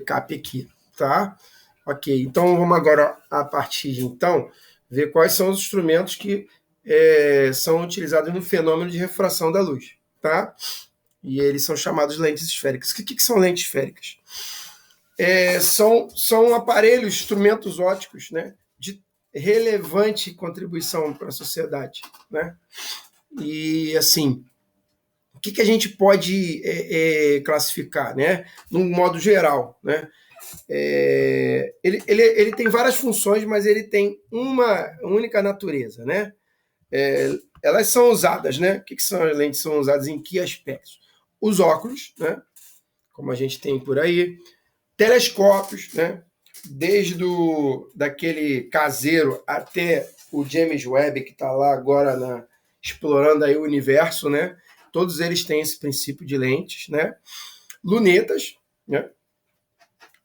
recap aqui, tá? Ok, então vamos agora, a partir de então, ver quais são os instrumentos que são utilizados no fenômeno de refração da luz, tá? E eles são chamados lentes esféricas. O que são lentes esféricas? São aparelhos, instrumentos ópticos, né, de relevante contribuição para a sociedade, né? E, assim, o que a gente pode classificar, né, num modo geral, né? Ele tem várias funções, mas ele tem uma única natureza, né? Elas são usadas, né? O que são as lentes? São usadas em que aspectos? Os óculos, né? Como a gente tem por aí, telescópios, né? Desde daquele caseiro até o James Webb, que está lá agora explorando aí o universo, né? Todos eles têm esse princípio de lentes, né? Lunetas, né?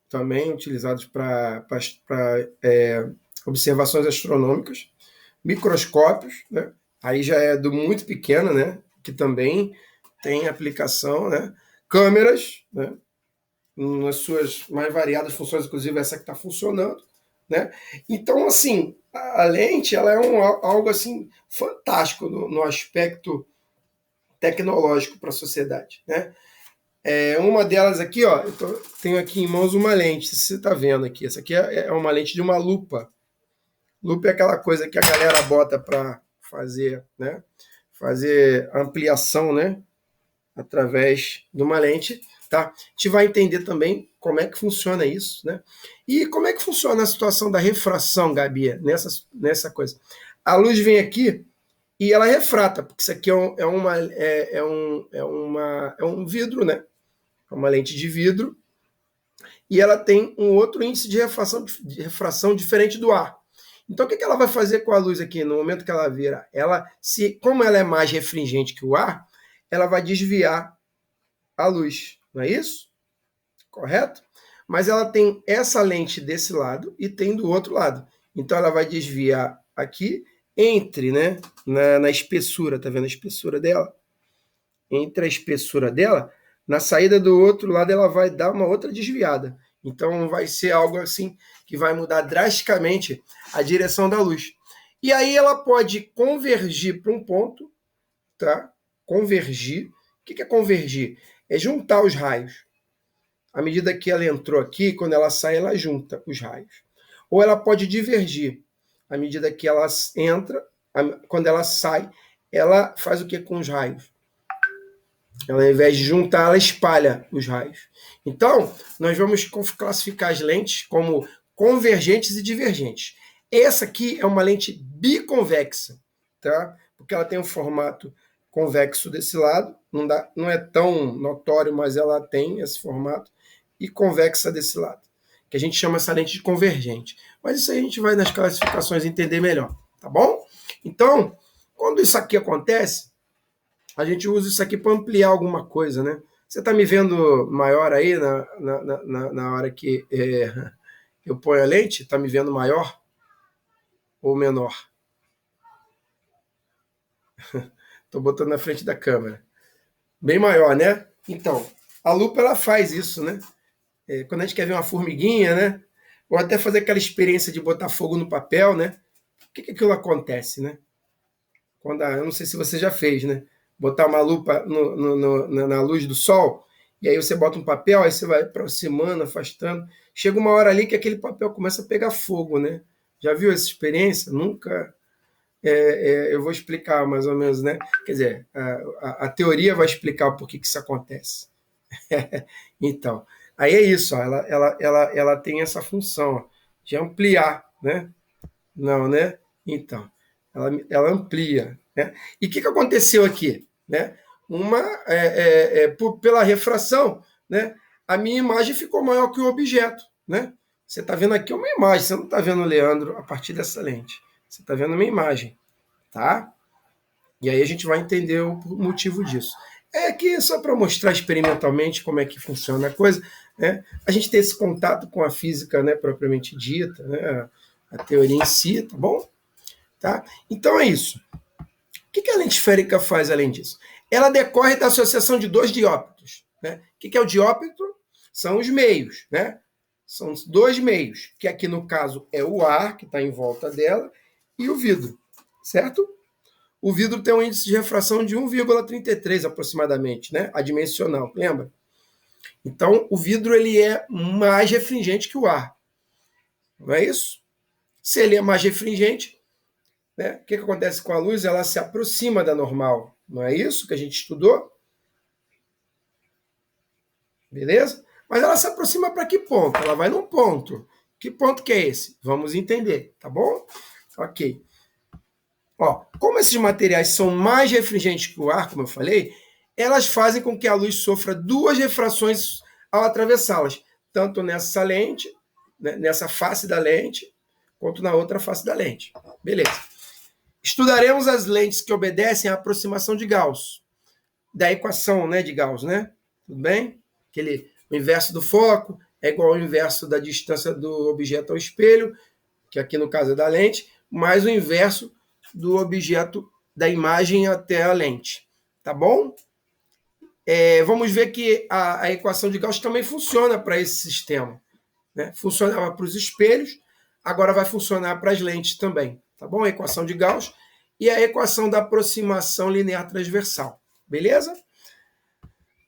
Também utilizados para observações astronômicas, microscópios, né? Aí já é do muito pequeno, né? Que também tem aplicação, né? Câmeras, né? Nas suas mais variadas funções, inclusive essa que está funcionando, né? Então, assim, a lente ela é algo assim fantástico no aspecto tecnológico para a sociedade, né? Uma delas aqui, ó, tenho aqui em mãos uma lente, se você está vendo aqui, essa aqui é uma lente de uma lupa. Lupa é aquela coisa que a galera bota para fazer, né? Fazer ampliação, né? Através de uma lente, tá? A gente vai entender também como é que funciona isso, né? E como é que funciona a situação da refração, Gabi, nessa coisa. A luz vem aqui e ela refrata, porque isso aqui é um vidro, né? É uma lente de vidro, e ela tem um outro índice de refração diferente do ar. Então, o que ela vai fazer com a luz aqui no momento que ela vira? Como ela é mais refringente que o ar, ela vai desviar a luz, não é isso? Correto? Mas ela tem essa lente desse lado e tem do outro lado. Então, ela vai desviar aqui né, na espessura, tá vendo a espessura dela? Entre a espessura dela, na saída do outro lado, ela vai dar uma outra desviada. Então, vai ser algo assim que vai mudar drasticamente a direção da luz. E aí ela pode convergir para um ponto, tá? Convergir. O que é convergir? É juntar os raios. À medida que ela entrou aqui, quando ela sai, ela junta os raios. Ou ela pode divergir. À medida que ela entra, quando ela sai, ela faz o que com os raios? Ela, ao invés de juntar, ela espalha os raios. Então, nós vamos classificar as lentes como convergentes e divergentes. Essa aqui é uma lente biconvexa, tá? Porque ela tem um formato convexo desse lado, não é tão notório, mas ela tem esse formato, e convexa desse lado, que a gente chama essa lente de convergente. Mas isso aí a gente vai nas classificações entender melhor, tá bom? Então, quando isso aqui acontece, a gente usa isso aqui para ampliar alguma coisa, né? Você está me vendo maior aí na hora que eu ponho a lente? Está me vendo maior ou menor? Estou botando na frente da câmera. Bem maior, né? Então, a lupa ela faz isso, né? Quando a gente quer ver uma formiguinha, né? Ou até fazer aquela experiência de botar fogo no papel, né? O que aquilo acontece, né? Eu não sei se você já fez, né? Botar uma lupa na luz do sol, e aí você bota um papel, aí você vai aproximando, afastando. Chega uma hora ali que aquele papel começa a pegar fogo, né? Já viu essa experiência? Nunca. Eu vou explicar mais ou menos, né? Quer dizer, a teoria vai explicar o porquê que isso acontece. Então, aí é isso, ó, ela tem essa função ó, de ampliar, né? Não, né? Então, ela amplia, né? E o que aconteceu aqui, né? Pela refração, né? A minha imagem ficou maior que o objeto, né? Você está vendo aqui uma imagem, você não está vendo o Leandro a partir dessa lente. Você está vendo uma imagem, tá? E aí a gente vai entender o motivo disso. É que só para mostrar experimentalmente como é que funciona a coisa, né? A gente tem esse contato com a física, né, propriamente dita, né? A teoria em si, tá bom? Tá? Então é isso. O que a lente esférica faz além disso? Ela decorre da associação de dois dióptros. Né? O que é o dióptro? São os meios. Né? São dois meios, que aqui no caso é o ar, que está em volta dela, e o vidro, certo? O vidro tem um índice de refração de 1,33 aproximadamente, né? Adimensional, lembra? Então, o vidro ele é mais refringente que o ar. Não é isso? Se ele é mais refringente, né, o que acontece com a luz? Ela se aproxima da normal. Não é isso que a gente estudou? Beleza? Mas ela se aproxima para que ponto? Ela vai num ponto. Que ponto que é esse? Vamos entender, tá bom? Ok. Ó, como esses materiais são mais refringentes que o ar, como eu falei, elas fazem com que a luz sofra duas refrações ao atravessá-las, tanto nessa lente, né, nessa face da lente, quanto na outra face da lente. Beleza. Estudaremos as lentes que obedecem à aproximação de Gauss, da equação, né, de Gauss, né? Tudo bem? O inverso do foco é igual ao inverso da distância do objeto ao espelho, que aqui no caso é da lente, mais o inverso do objeto da imagem até a lente. Tá bom? Vamos ver que a equação de Gauss também funciona para esse sistema. Né? Funcionava para os espelhos, agora vai funcionar para as lentes também. Tá bom? A equação de Gauss e a equação da aproximação linear transversal. Beleza?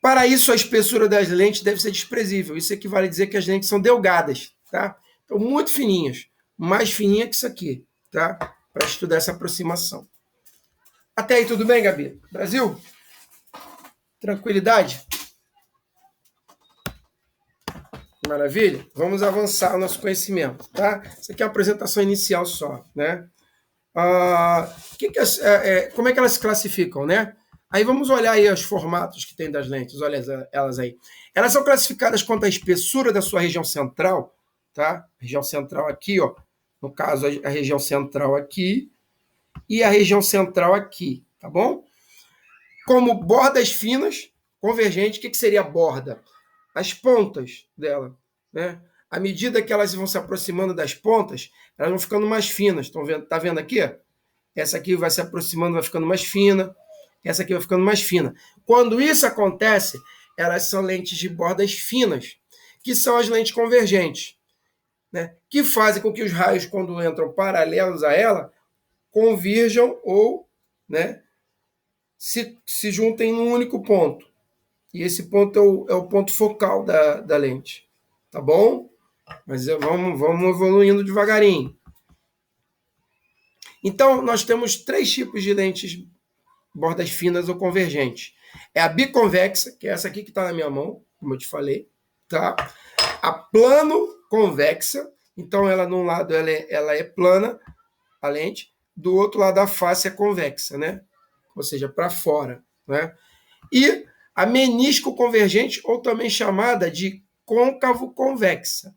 Para isso, a espessura das lentes deve ser desprezível. Isso equivale a dizer que as lentes são delgadas. Tá? Então, muito fininhas. Mais fininha que isso aqui. Tá? Para estudar essa aproximação. Até aí, tudo bem, Gabi? Brasil? Tranquilidade? Maravilha? Vamos avançar o nosso conhecimento, tá? Isso aqui é uma apresentação inicial só, né? Como é que elas se classificam, né? Aí vamos olhar aí os formatos que tem das lentes, olha elas aí. Elas são classificadas quanto à espessura da sua região central, tá? Região central aqui, ó. No caso, a região central aqui e a região central aqui, tá bom? Como bordas finas, convergentes, o que seria a borda? As pontas dela, né? À medida que elas vão se aproximando das pontas, elas vão ficando mais finas. Estão vendo? Tá vendo aqui? Essa aqui vai se aproximando, vai ficando mais fina. Essa aqui vai ficando mais fina. Quando isso acontece, elas são lentes de bordas finas, que são as lentes convergentes, né? Que fazem com que os raios, quando entram paralelos a ela, convirjam ou, né, se juntem num único ponto. E esse ponto é o ponto focal da lente. Tá bom? Mas vamos evoluindo devagarinho. Então, nós temos três tipos de lentes bordas finas ou convergentes. É a biconvexa, que é essa aqui que está na minha mão, como eu te falei. Tá? A plano convexa, então ela num lado ela é plana, a lente, do outro lado a face é convexa, né? Ou seja, para fora. Né? E a menisco convergente, ou também chamada de côncavo convexa.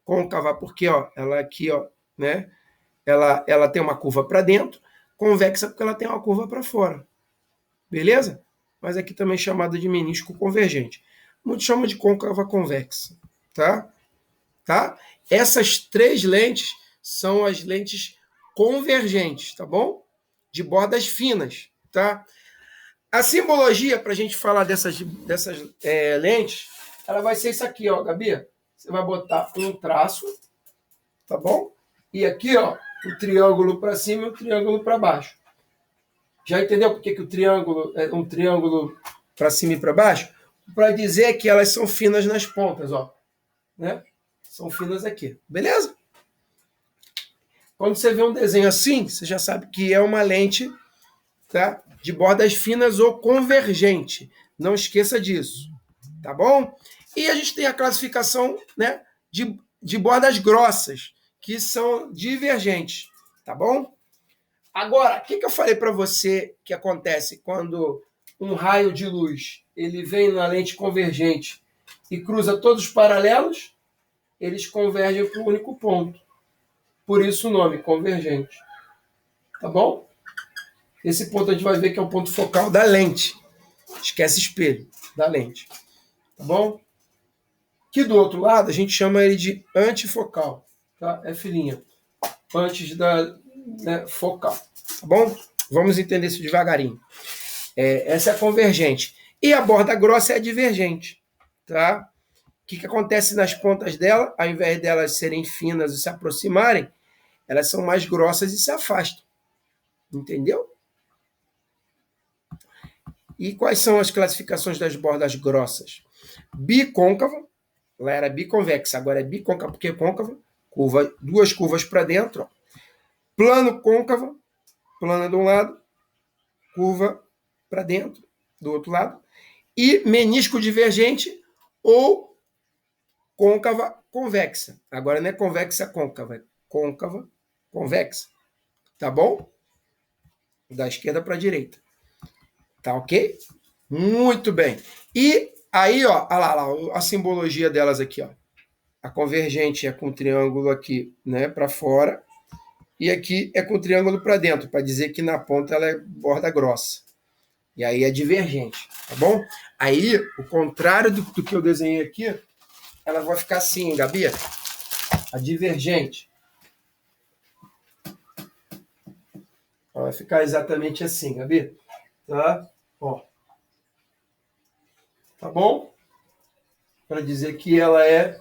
Côncava porque ó, ela aqui, ó, né? Ela tem uma curva para dentro, convexa porque ela tem uma curva para fora. Beleza? Mas aqui também é chamada de menisco convergente. Muitos chamam de côncava convexa. Tá? Tá? Essas três lentes são as lentes convergentes, tá bom? De bordas finas. Tá? A simbologia, para a gente falar dessas lentes, ela vai ser isso aqui, ó, Gabi. Você vai botar um traço, tá bom? E aqui, ó, o triângulo para cima e o triângulo para baixo. Já entendeu por que o triângulo é um triângulo para cima e para baixo? Para dizer que elas são finas nas pontas, ó. Né? São finas aqui, beleza? Quando você vê um desenho assim, você já sabe que é uma lente, tá? De bordas finas ou convergente. Não esqueça disso, tá bom? E a gente tem a classificação, né, de bordas grossas, que são divergentes, tá bom? Agora, o que eu falei para você que acontece quando um raio de luz ele vem na lente convergente e cruza todos os paralelos? Eles convergem para um único ponto. Por isso o nome, convergente. Tá bom? Esse ponto a gente vai ver que é o ponto focal da lente. Esquece espelho, da lente. Tá bom? Aqui do outro lado, a gente chama ele de antifocal. Tá? É filhinha. Antes da, né, focal. Tá bom? Vamos entender isso devagarinho. Essa é a convergente. E a borda grossa é a divergente. Tá? que acontece nas pontas dela? Ao invés delas serem finas e se aproximarem, elas são mais grossas e se afastam. Entendeu? E quais são as classificações das bordas grossas? Bicôncava, lá era biconvexa, agora é bicôncava porque é côncava, curva, duas curvas para dentro. Ó. Plano côncava, plana de um lado, curva para dentro do outro lado. E menisco divergente ou côncava convexa. Agora não é convexa côncava, é côncava convexa. Tá bom? Da esquerda para a direita. Tá ok? Muito bem. E aí, ó, olha lá, a simbologia delas aqui, ó. A convergente é com o triângulo aqui, né, para fora, e aqui é com o triângulo para dentro, para dizer que na ponta ela é borda grossa. E aí é divergente, tá bom? Aí, o contrário do que eu desenhei aqui, ela vai ficar assim, Gabi. A divergente. Ela vai ficar exatamente assim, Gabi. Tá? Ó. Tá bom? Para dizer que ela é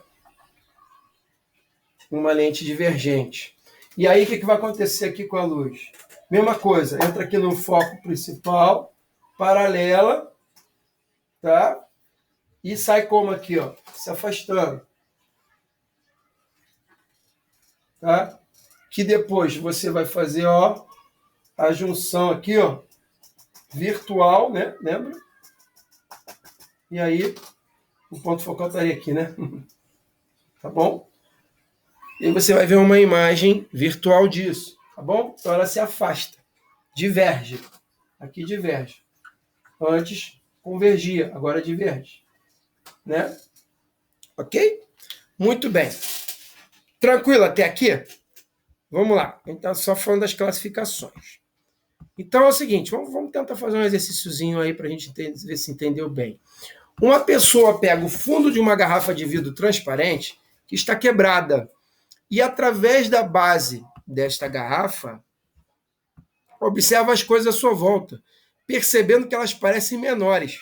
uma lente divergente. E aí, o que vai acontecer aqui com a luz? Mesma coisa, entra aqui no foco principal, paralela, tá? E sai como aqui, ó, se afastando. Tá? Que depois você vai fazer, ó, a junção aqui, ó, virtual, né? Lembra? E aí, o ponto focal estaria aqui, né? Tá bom? E você vai ver uma imagem virtual disso, tá bom? Então ela se afasta, diverge. Aqui diverge. Antes convergia, agora diverge. Né? Ok? Muito bem. Tranquilo até aqui? Vamos lá. Então, só falando das classificações. Então é o seguinte, vamos tentar fazer um exercíciozinho aí para a gente ver se entendeu bem. Uma pessoa pega o fundo de uma garrafa de vidro transparente que está quebrada e, através da base desta garrafa, observa as coisas à sua volta, percebendo que elas parecem menores.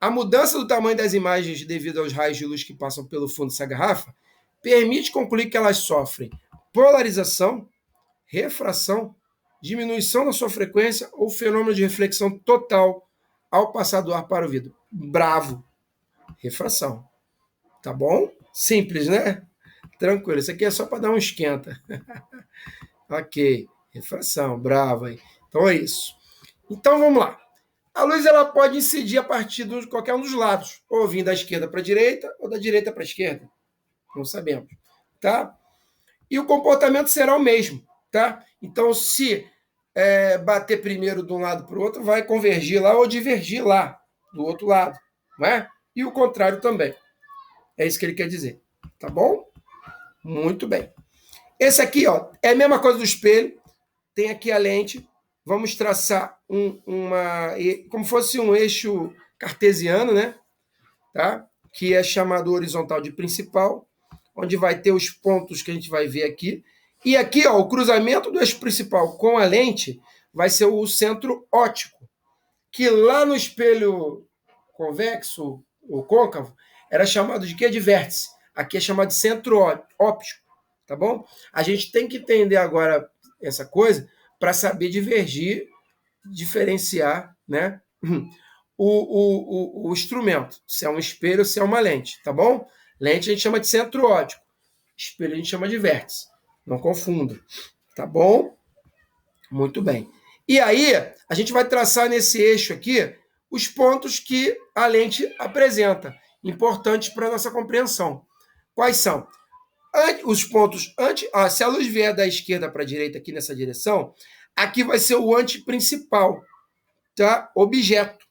A mudança do tamanho das imagens devido aos raios de luz que passam pelo fundo dessa garrafa permite concluir que elas sofrem polarização, refração, diminuição da sua frequência ou fenômeno de reflexão total ao passar do ar para o vidro. Bravo! Refração. Tá bom? Simples, né? Tranquilo. Isso aqui é só para dar um esquenta. Ok. Refração. Bravo aí. Então é isso. Então vamos lá. A luz ela pode incidir a partir de qualquer um dos lados, ou vindo da esquerda para a direita, ou da direita para a esquerda. Não sabemos. Tá? E o comportamento será o mesmo. Tá? Então, se bater primeiro de um lado para o outro, vai convergir lá ou divergir lá, do outro lado. Não é? E o contrário também. É isso que ele quer dizer. Tá bom? Muito bem. Esse aqui, ó, é a mesma coisa do espelho. Tem aqui a lente. Vamos traçar como fosse um eixo cartesiano, né? Tá? Que é chamado horizontal de principal, onde vai ter os pontos que a gente vai ver aqui. E aqui, ó, o cruzamento do eixo principal com a lente vai ser o centro óptico, que lá no espelho convexo ou côncavo era chamado de quê? De vértice. Aqui é chamado de centro óptico, tá bom? A gente tem que entender agora essa coisa para saber divergir, diferenciar, né? O instrumento, se é um espelho ou se é uma lente, tá bom? Lente a gente chama de centro óptico, espelho a gente chama de vértice. Não confunda, tá bom? Muito bem. E aí, a gente vai traçar nesse eixo aqui os pontos que a lente apresenta, importantes para a nossa compreensão. Quais são? Os pontos se a luz vier da esquerda para a direita aqui nessa direção, aqui vai ser o antiprincipal, tá? Objeto.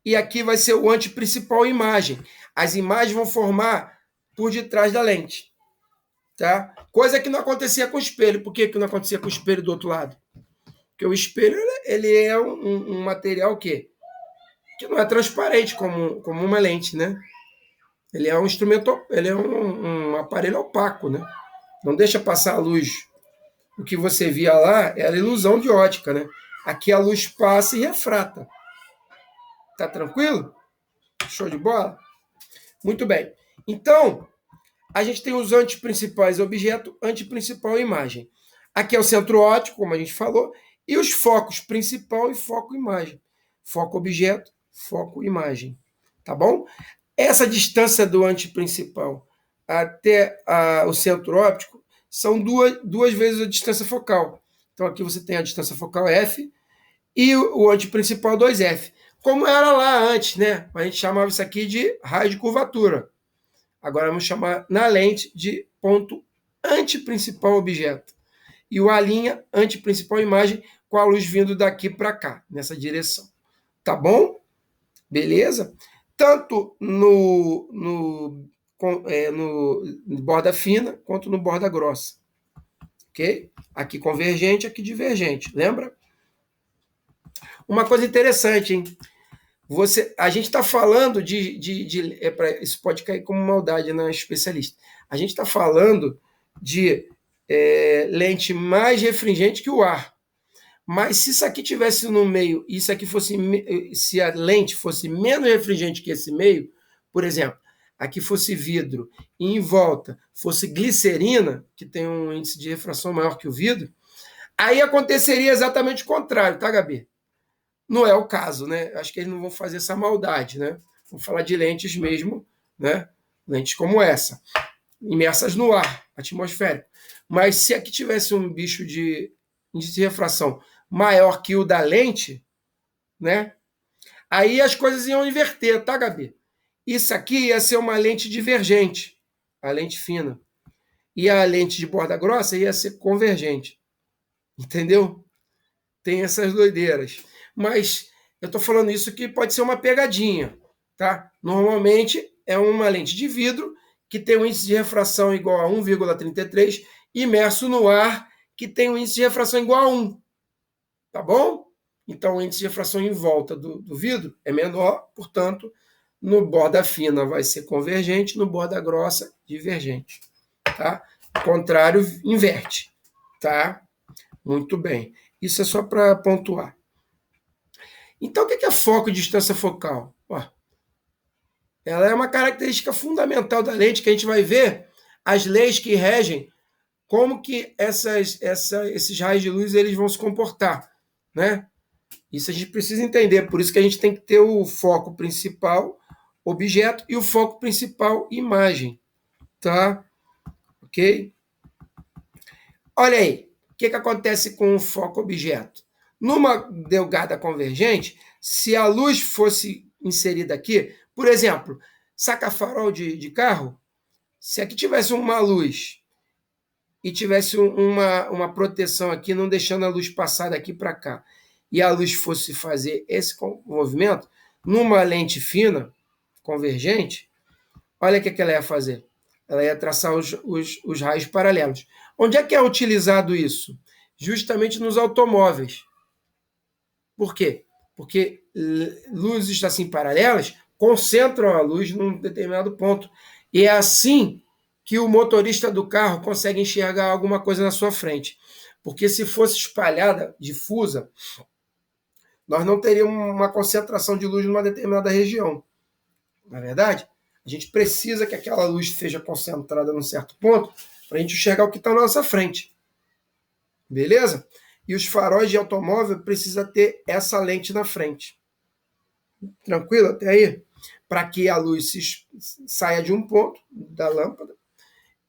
E aqui vai ser o antiprincipal imagem. As imagens vão formar por detrás da lente, tá? Coisa que não acontecia com o espelho. Por que não acontecia com o espelho do outro lado? Porque o espelho ele é um material que não é transparente como uma lente, né? Ele é um instrumento, ele é um aparelho opaco, né? Não deixa passar a luz. O que você via lá era ilusão de ótica, né? Aqui a luz passa e refrata. Tá tranquilo? Show de bola? Muito bem. Então, a gente tem os antiprincipais objeto, antiprincipal imagem. Aqui é o centro óptico, como a gente falou, e os focos principal e foco imagem. Foco objeto, foco imagem. Tá bom? Essa distância do antiprincipal até o centro óptico são duas vezes a distância focal. Então aqui você tem a distância focal F e o antiprincipal 2F. Como era lá antes, né? A gente chamava isso aqui de raio de curvatura. Agora vamos chamar na lente de ponto antiprincipal objeto. E o A', antiprincipal imagem, com a luz vindo daqui para cá, nessa direção. Tá bom? Beleza? Tanto no borda fina, quanto no borda grossa. Ok? Aqui convergente, aqui divergente. Lembra? Uma coisa interessante, hein? A gente está falando isso pode cair como maldade na especialista. A gente está falando de lente mais refringente que o ar. Mas se isso aqui tivesse no meio, se a lente fosse menos refringente que esse meio, por exemplo, aqui fosse vidro e em volta fosse glicerina, que tem um índice de refração maior que o vidro, aí aconteceria exatamente o contrário, tá, Gabi? Não é o caso, né? Acho que eles não vão fazer essa maldade, né? Vamos falar de lentes mesmo, né? Lentes como essa, imersas no ar atmosférico. Mas se aqui tivesse um bicho de índice de refração maior que o da lente, né? Aí as coisas iam inverter, tá, Gabi? Isso aqui ia ser uma lente divergente, a lente fina. E a lente de borda grossa ia ser convergente. Entendeu? Tem essas doideiras. Mas eu estou falando isso que pode ser uma pegadinha, tá? Normalmente é uma lente de vidro que tem um índice de refração igual a 1,33, imerso no ar, que tem um índice de refração igual a 1. Tá bom? Então, o índice de refração em volta do vidro é menor, portanto, no borda fina vai ser convergente, no borda grossa, divergente. Tá? O contrário, inverte. Tá? Muito bem. Isso é só para pontuar. Então, o que é foco e distância focal? Ela é uma característica fundamental da lente que a gente vai ver as leis que regem como que esses raios de luz eles vão se comportar, né? Isso a gente precisa entender, por isso que a gente tem que ter o foco principal, objeto, e o foco principal, imagem, tá? Ok? Olha aí, o que acontece com o foco objeto? Numa delgada convergente, se a luz fosse inserida aqui, por exemplo, saca-farol de carro, se aqui tivesse uma luz e tivesse uma proteção aqui, não deixando a luz passar daqui para cá, e a luz fosse fazer esse movimento, numa lente fina, convergente, olha o que ela ia fazer. Ela ia traçar os raios paralelos. Onde é que é utilizado isso? Justamente nos automóveis. Por quê? Porque luzes assim paralelas concentram a luz num determinado ponto. E é assim que o motorista do carro consegue enxergar alguma coisa na sua frente. Porque se fosse espalhada, difusa, nós não teríamos uma concentração de luz numa determinada região. Na verdade, a gente precisa que aquela luz seja concentrada num certo ponto para a gente enxergar o que está na nossa frente. Beleza? E os faróis de automóvel precisam ter essa lente na frente. Tranquilo até aí? Para que a luz saia de um ponto da lâmpada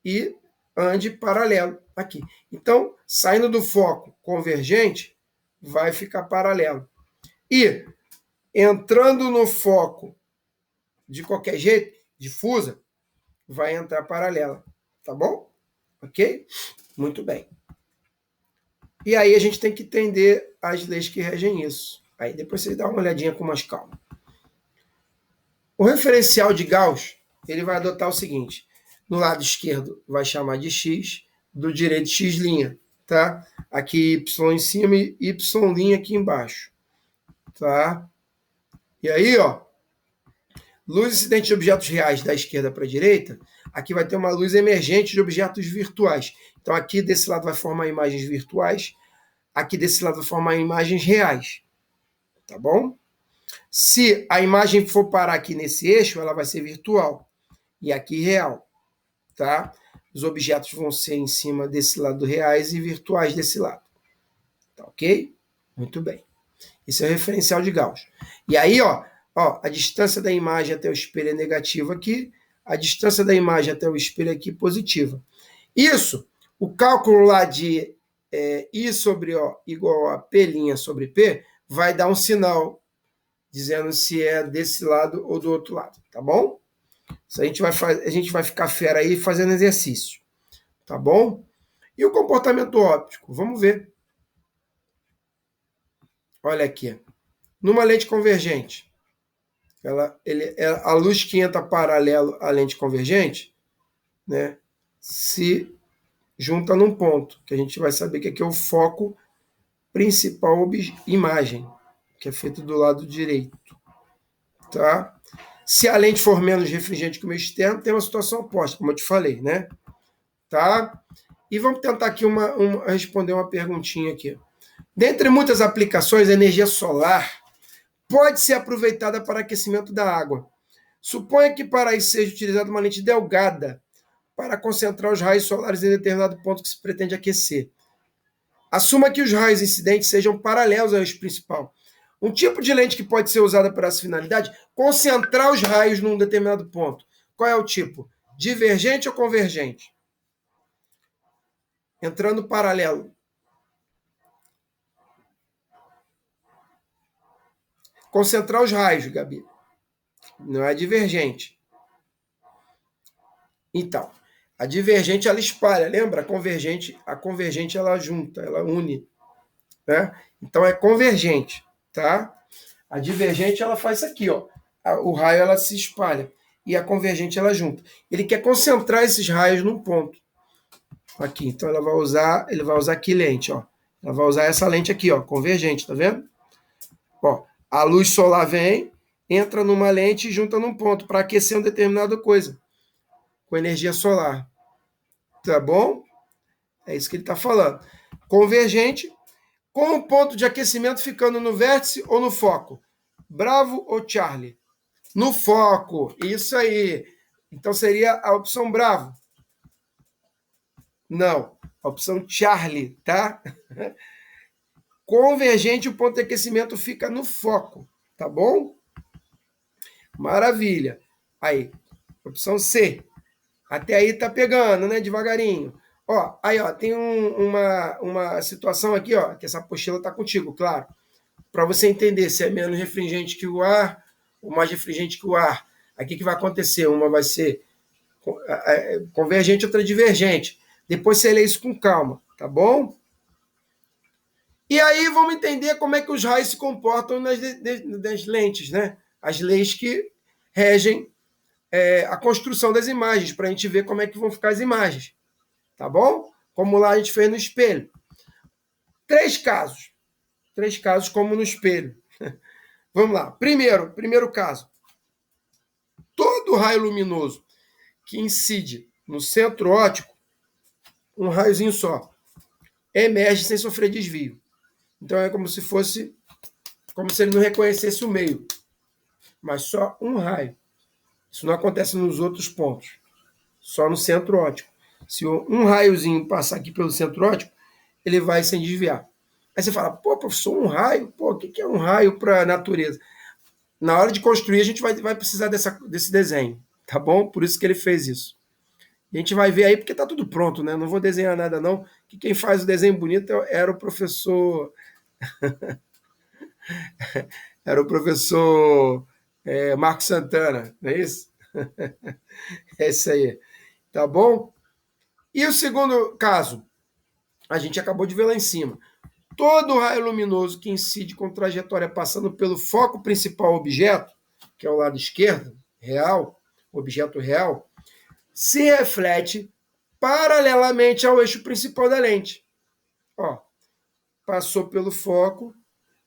e ande paralelo aqui. Então, saindo do foco convergente, vai ficar paralelo. E entrando no foco de qualquer jeito, difusa, vai entrar paralela. Tá bom? Ok? Muito bem. E aí a gente tem que entender as leis que regem isso. Aí depois você dá uma olhadinha com mais calma. O referencial de Gauss, ele vai adotar o seguinte: no lado esquerdo vai chamar de x, do direito x', tá? Aqui y em cima e y' aqui embaixo, tá? E aí, ó, luz incidente de objetos reais da esquerda para a direita, aqui vai ter uma luz emergente de objetos virtuais. Então aqui desse lado vai formar imagens virtuais, aqui desse lado vai formar imagens reais, tá bom? Se a imagem for parar aqui nesse eixo, ela vai ser virtual. e aqui real, tá? Os objetos vão ser em cima desse lado reais e virtuais desse lado. Tá ok? Muito bem. Esse é o referencial de Gauss. E aí, ó, a distância da imagem até o espelho é negativa aqui, a distância da imagem até o espelho aqui é positiva. Isso, o cálculo lá de I sobre O igual a P' sobre P, vai dar um sinal dizendo se é desse lado ou do outro lado, tá bom? Isso a gente vai ficar fera aí fazendo exercício, tá bom? E o comportamento óptico? Vamos ver. Olha aqui. Numa lente convergente, a luz que entra paralelo à lente convergente, né, se junta num ponto, que a gente vai saber que aqui é o foco principal imagem, que é feito do lado direito. Tá? Se a lente for menos refringente que o meio externo, tem uma situação oposta, como eu te falei, né? Tá? E vamos tentar aqui responder uma perguntinha aqui. Dentre muitas aplicações, a energia solar pode ser aproveitada para aquecimento da água. Suponha que para isso seja utilizada uma lente delgada para concentrar os raios solares em determinado ponto que se pretende aquecer. Assuma que os raios incidentes sejam paralelos ao eixo principal. Um tipo de lente que pode ser usada para essa finalidade, concentrar os raios num determinado ponto. Qual é o tipo? Divergente ou convergente? Entrando paralelo. Concentrar os raios, Gabi. Não é divergente. Então, a divergente ela espalha, lembra? A convergente ela junta, ela une, né? Então é convergente, tá? A divergente ela faz isso aqui, ó. O raio ela se espalha e a convergente ela junta. Ele quer concentrar esses raios num ponto. Aqui, então ele vai usar que lente, ó. Ela vai usar essa lente aqui, ó, convergente, tá vendo? Ó, a luz solar vem, entra numa lente e junta num ponto para aquecer uma determinada coisa com energia solar. Tá bom? É isso que ele está falando. Convergente, com o ponto de aquecimento ficando no vértice ou no foco? Bravo ou Charlie? No foco, isso aí. Então seria a opção Bravo. Não, a opção Charlie, tá? Convergente, o ponto de aquecimento fica no foco, tá bom? Maravilha. Aí, opção C. Até aí tá pegando, né? Devagarinho. Ó, aí, ó, tem uma situação aqui, ó, que essa apostila tá contigo, claro. Para você entender se é menos refringente que o ar ou mais refringente que o ar. Aqui que vai acontecer? Uma vai ser convergente, outra divergente. Depois você lê isso com calma, tá bom? E aí vamos entender como é que os raios se comportam nas lentes, né? As leis que regem a construção das imagens, para a gente ver como é que vão ficar as imagens, tá bom? Como lá a gente fez no espelho. Três casos como no espelho. Vamos lá. Primeiro caso. Todo raio luminoso que incide no centro óptico, um raiozinho só, emerge sem sofrer desvio. Então é como se ele não reconhecesse o meio, mas só um raio. Isso não acontece nos outros pontos, só no centro óptico. Se um raiozinho passar aqui pelo centro óptico, ele vai sem desviar. Aí você fala, pô, professor, um raio? Pô, o que é um raio para a natureza? Na hora de construir, a gente vai precisar desse desenho, tá bom? Por isso que ele fez isso. A gente vai ver aí, porque tá tudo pronto, né? Não vou desenhar nada, não. Que quem faz o desenho bonito era o professor. Era o professor Marcos Santana, não é isso? É isso aí. Tá bom? E o segundo caso, a gente acabou de ver lá em cima. Todo raio luminoso que incide com trajetória passando pelo foco principal objeto, que é o lado esquerdo, real, objeto real, se reflete paralelamente ao eixo principal da lente. Ó, passou pelo foco,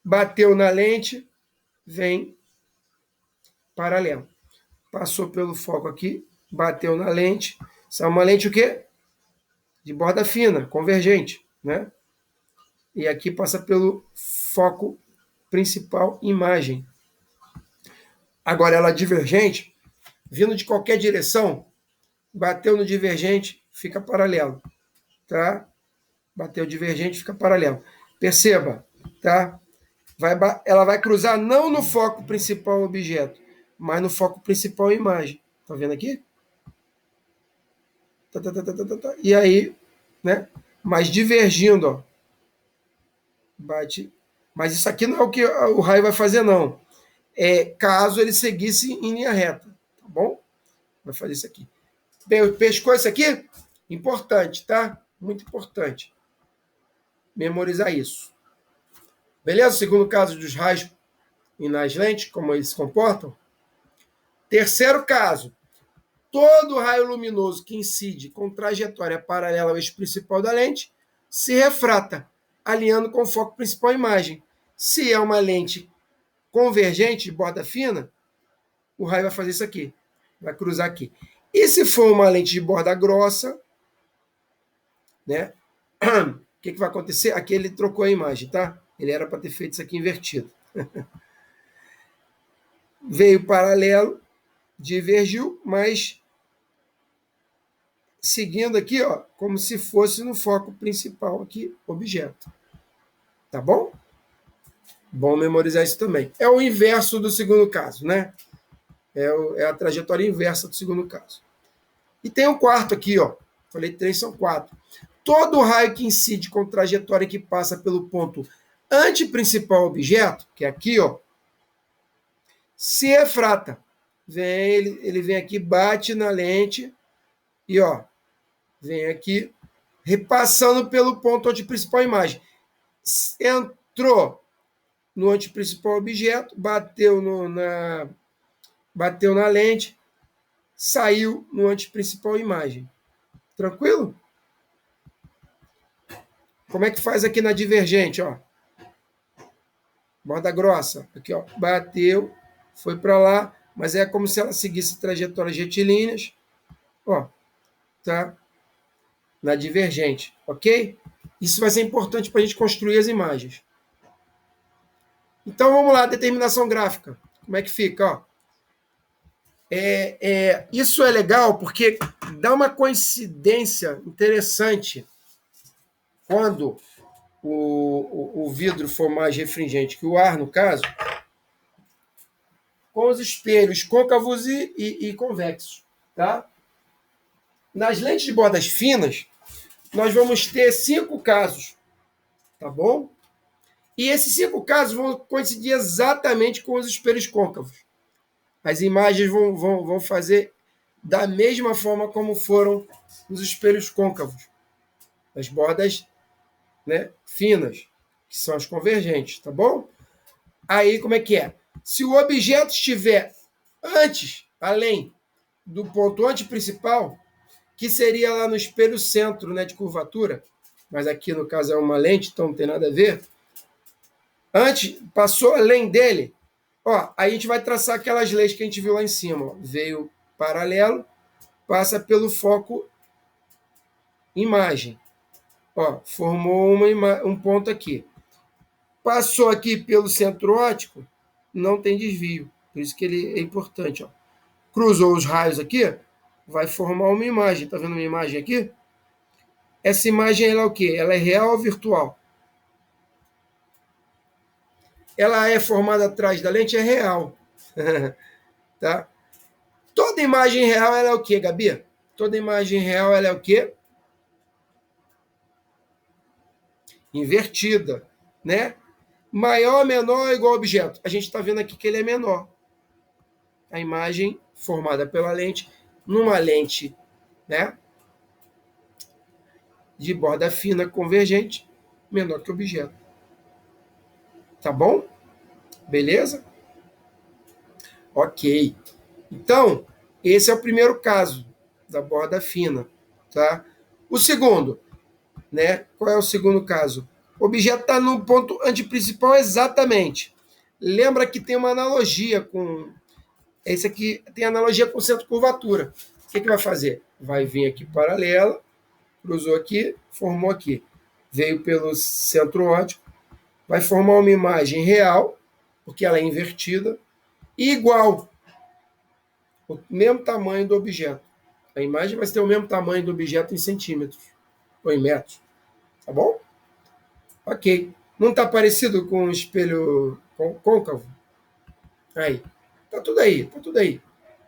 bateu na lente, vem paralelo. Passou pelo foco aqui, bateu na lente. Isso é uma lente o quê? De borda fina, convergente, né? E aqui passa pelo foco principal imagem. Agora ela divergente, vindo de qualquer direção, bateu no divergente, fica paralelo, tá? Bateu divergente, fica paralelo. Perceba, tá? Ela vai cruzar não no foco principal objeto, mas no foco principal imagem. Tá vendo aqui? E aí, né? Mas divergindo, ó. Bate. Mas isso aqui não é o que o raio vai fazer, não. É caso ele seguisse em linha reta, tá bom? Vai fazer isso aqui. Pescou isso aqui? Importante, tá? Muito importante. Memorizar isso. Beleza? Segundo caso dos raios e nas lentes, como eles se comportam. Terceiro caso. Todo raio luminoso que incide com trajetória paralela ao eixo principal da lente se refrata, alinhando com o foco principal imagem. Se é uma lente convergente de borda fina, o raio vai fazer isso aqui. Vai cruzar aqui. E se for uma lente de borda grossa, né? O que vai acontecer? Aqui ele trocou a imagem, tá? Ele era para ter feito isso aqui invertido. Veio paralelo, divergiu, mas seguindo aqui, ó, como se fosse no foco principal aqui, objeto. Tá bom? Bom memorizar isso também. É o inverso do segundo caso, né? É a trajetória inversa do segundo caso. E tem o quarto aqui, ó. Falei 3, são 4. Todo raio que incide com trajetória que passa pelo ponto antiprincipal objeto, que é aqui, ó, se refrata. Ele vem aqui, bate na lente e, ó, vem aqui, repassando pelo ponto antiprincipal imagem. Entrou no antiprincipal objeto, bateu na lente, saiu no antiprincipal imagem. Tranquilo? Como é que faz aqui na divergente, ó? Borda grossa. Aqui, ó. Bateu, foi para lá, mas é como se ela seguisse trajetórias retilíneas. Ó, tá? Na divergente, ok? Isso vai ser importante para a gente construir as imagens. Então, vamos lá, determinação gráfica. Como é que fica, ó? Isso é legal porque dá uma coincidência interessante quando o vidro for mais refringente que o ar, no caso, com os espelhos côncavos e convexos. Tá? Nas lentes de bordas finas, nós vamos ter 5 casos. Tá bom? E esses 5 casos vão coincidir exatamente com os espelhos côncavos. As imagens vão fazer da mesma forma como foram os espelhos côncavos. As bordas, né, finas, que são as convergentes, tá bom? Aí, como é que é? Se o objeto estiver antes, além do ponto antiprincipal, que seria lá no espelho centro, né, de curvatura, mas aqui no caso é uma lente, então não tem nada a ver. Antes, passou além dele, ó, aí a gente vai traçar aquelas leis que a gente viu lá em cima. Ó. Veio paralelo, passa pelo foco imagem. Ó, formou um ponto aqui. Passou aqui pelo centro óptico, não tem desvio. Por isso que ele é importante. Ó. Cruzou os raios aqui, vai formar uma imagem. Tá vendo uma imagem aqui? Essa imagem ela é o quê? Ela é real ou virtual? Ela é formada atrás da lente, é real. Tá? Toda imagem real ela é o quê, Gabi? Toda imagem real ela é o quê? Invertida, né? Maior, menor, igual ao objeto. A gente está vendo aqui que ele é menor. A imagem formada pela lente, numa lente, né, de borda fina convergente, menor que o objeto. Tá bom? Beleza? Ok. Então, esse é o primeiro caso da borda fina, tá? O segundo, né? Qual é o segundo caso? O objeto está no ponto antiprincipal exatamente. Lembra que tem uma analogia com... Esse aqui tem analogia com o centro de curvatura. O que vai fazer? Vai vir aqui paralela, cruzou aqui, formou aqui. Veio pelo centro óptico, vai formar uma imagem real, porque ela é invertida, e igual o mesmo tamanho do objeto. A imagem vai ter o mesmo tamanho do objeto em centímetros ou em metros. Tá bom? Ok. Não está parecido com um espelho côncavo? Aí. Tá tudo aí, tá tudo aí.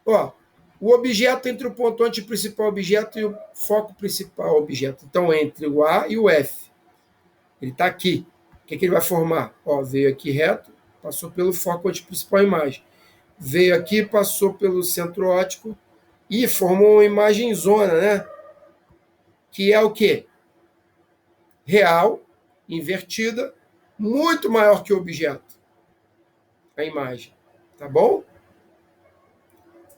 Ó, o objeto entre o ponto antiprincipal objeto e o foco principal objeto. Então, entre o A e o F. Ele está aqui. O que ele vai formar? Ó, veio aqui reto, passou pelo foco antiprincipal imagem. Veio aqui, passou pelo centro óptico e formou uma imagem zona, né? Que é o quê? Real, invertida, muito maior que o objeto. A imagem. Tá bom?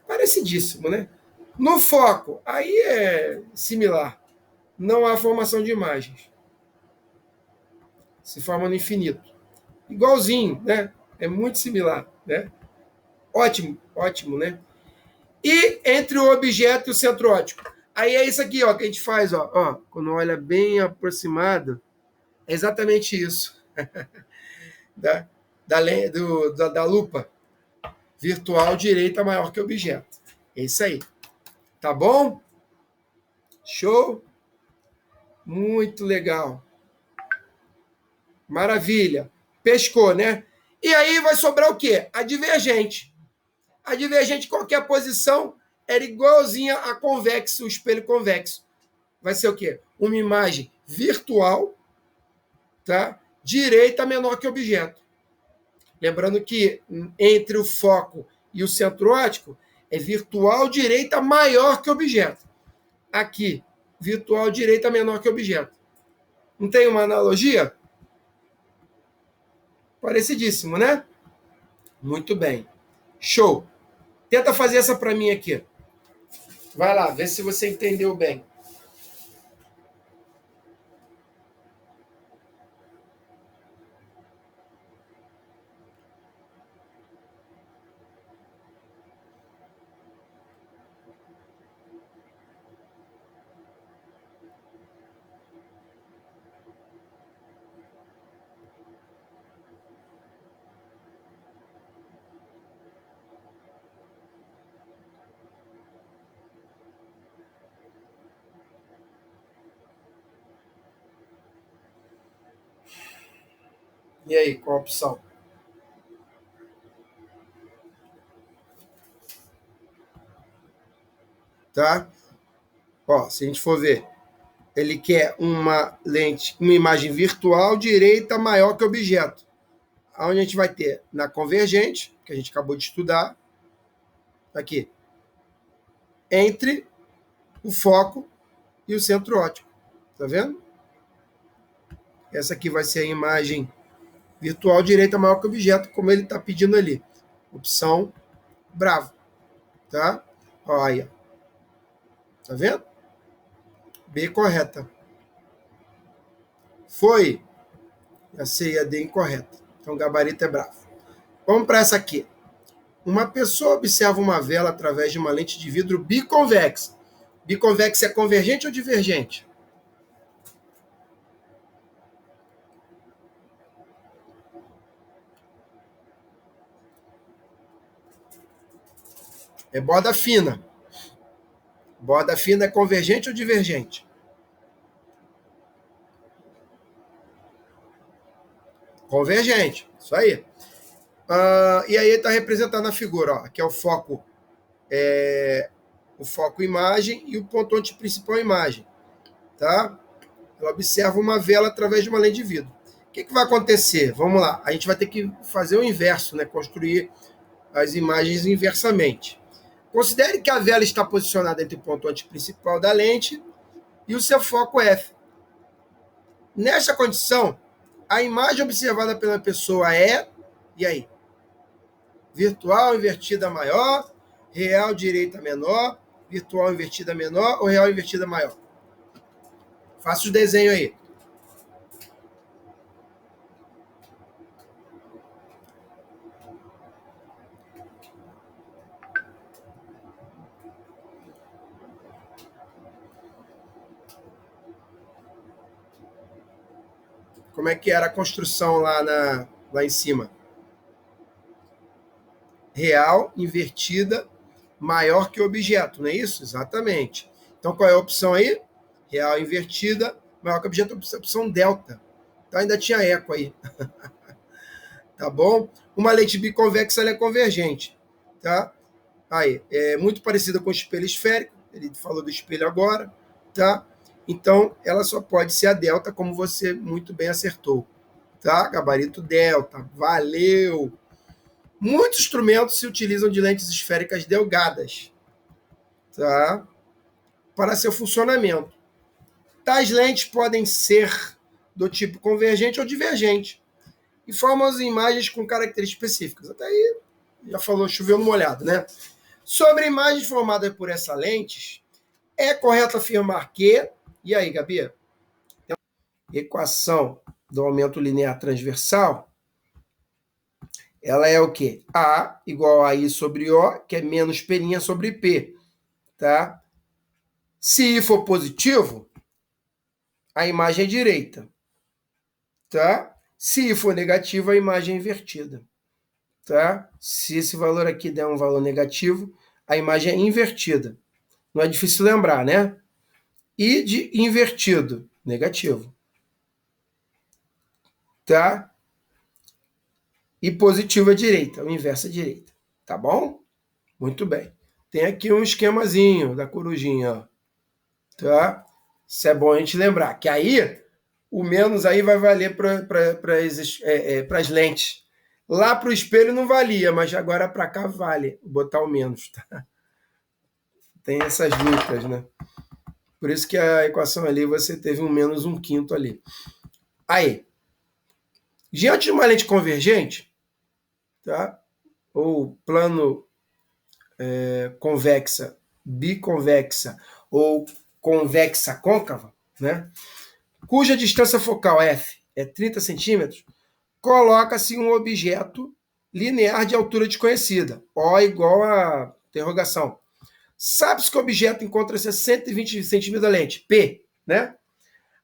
Parecidíssimo, né? No foco, aí é similar. Não há formação de imagens. Se forma no infinito. Igualzinho, né? É muito similar, né? Ótimo, ótimo, né? E entre o objeto e o centro óptico. Aí é isso aqui, ó, que a gente faz, ó, quando olha bem aproximado, é exatamente isso. Da lupa virtual direita maior que o objeto. É isso aí. Tá bom? Show? Muito legal. Maravilha. Pescou, né? E aí vai sobrar o quê? A divergente. A divergente, qualquer posição, era igualzinha a convexo, o espelho convexo. Vai ser o quê? Uma imagem virtual, tá? Direita menor que o objeto. Lembrando que entre o foco e o centro óptico é virtual direita maior que o objeto. Aqui, virtual direita menor que o objeto. Não tem uma analogia? Parecidíssimo, né? Muito bem. Show. Tenta fazer essa para mim aqui. Vai lá, vê se você entendeu bem. E aí, qual a opção? Tá? Ó, se a gente for ver, ele quer uma lente, uma imagem virtual direita maior que o objeto. Onde a gente vai ter na convergente, que a gente acabou de estudar, aqui, entre o foco e o centro óptico. Tá vendo? Essa aqui vai ser a imagem virtual direita maior que o objeto, como ele está pedindo ali. Opção bravo. Tá? Olha. Tá vendo? B correta. Foi. A C e a D incorreta. Então, o gabarito é bravo. Vamos para essa aqui. Uma pessoa observa uma vela através de uma lente de vidro biconvexa. Biconvexa é convergente ou divergente? É borda fina. Borda fina é convergente ou divergente? Convergente. Isso aí. E aí está representado na figura. Ó. Aqui é o foco imagem e o ponto principal imagem. Tá? Ela observa uma vela através de uma lente de vidro. O que vai acontecer? Vamos lá. A gente vai ter que fazer o inverso, né? Construir as imagens inversamente. Considere que a vela está posicionada entre o ponto principal da lente e o seu foco F. Nessa condição, a imagem observada pela pessoa é, e aí? Virtual invertida maior, real direita menor, virtual invertida menor ou real invertida maior? Faça o desenho aí. Como é que era a construção lá em cima? Real, invertida maior que o objeto, não é isso? Exatamente. Então, qual é a opção aí? Real invertida, maior que o objeto, opção delta. Então, ainda tinha eco aí. Tá bom? Uma lente biconvexa, ela é convergente. Tá? Aí, é muito parecida com o espelho esférico. Ele falou do espelho agora. Tá? Então, ela só pode ser a delta, como você muito bem acertou. Tá? Gabarito delta. Valeu! Muitos instrumentos se utilizam de lentes esféricas delgadas, tá? Para seu funcionamento. Tais lentes podem ser do tipo convergente ou divergente e formam as imagens com características específicas. Até aí, já falou, choveu no molhado, né? Sobre imagens formadas por essas lentes, é correto afirmar que... E aí, Gabi? Equação do aumento linear transversal, ela é o quê? A igual a I sobre O, que é menos P' sobre P, tá? Se I for positivo, a imagem é direita, tá? Se I for negativo, a imagem é invertida, tá? Se esse valor aqui der um valor negativo, a imagem é invertida. Não é difícil lembrar, né? I de invertido, negativo, tá? E positivo é direita, o inverso é direita, tá bom? Muito bem. Tem aqui um esquemazinho da corujinha, ó, tá? Isso é bom a gente lembrar, que aí o menos aí vai valer para as lentes. Lá para o espelho não valia, mas agora para cá vale botar o menos, tá? Tem essas lutas, né? Por isso que a equação ali você teve um menos um quinto ali. Aí, diante de uma lente convergente, tá? Ou plano convexa, biconvexa ou convexa côncava, né? Cuja distância focal F é 30 centímetros, coloca-se um objeto linear de altura desconhecida, O igual a interrogação. Sabe-se que o objeto encontra-se a 120 centímetros da lente, P, né?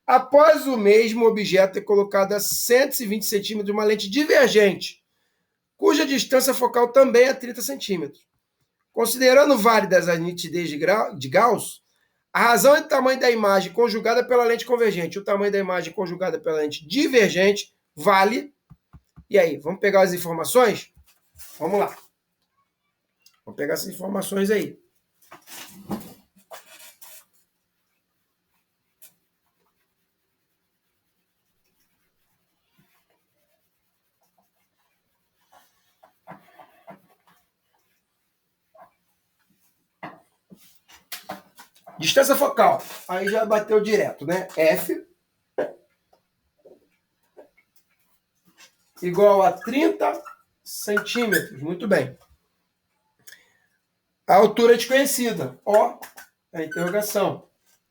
Após o mesmo objeto é colocado a 120 centímetros de uma lente divergente, cuja distância focal também é 30 centímetros. Considerando válidas as nitidez de Gauss, a razão e o tamanho da imagem conjugada pela lente convergente e o tamanho da imagem conjugada pela lente divergente vale. E aí, vamos pegar as informações? Vamos lá. Vamos pegar essas informações aí. Distância focal. Aí já bateu direto, né? F igual a 30 centímetros. Muito bem. A altura é desconhecida. O é a interrogação,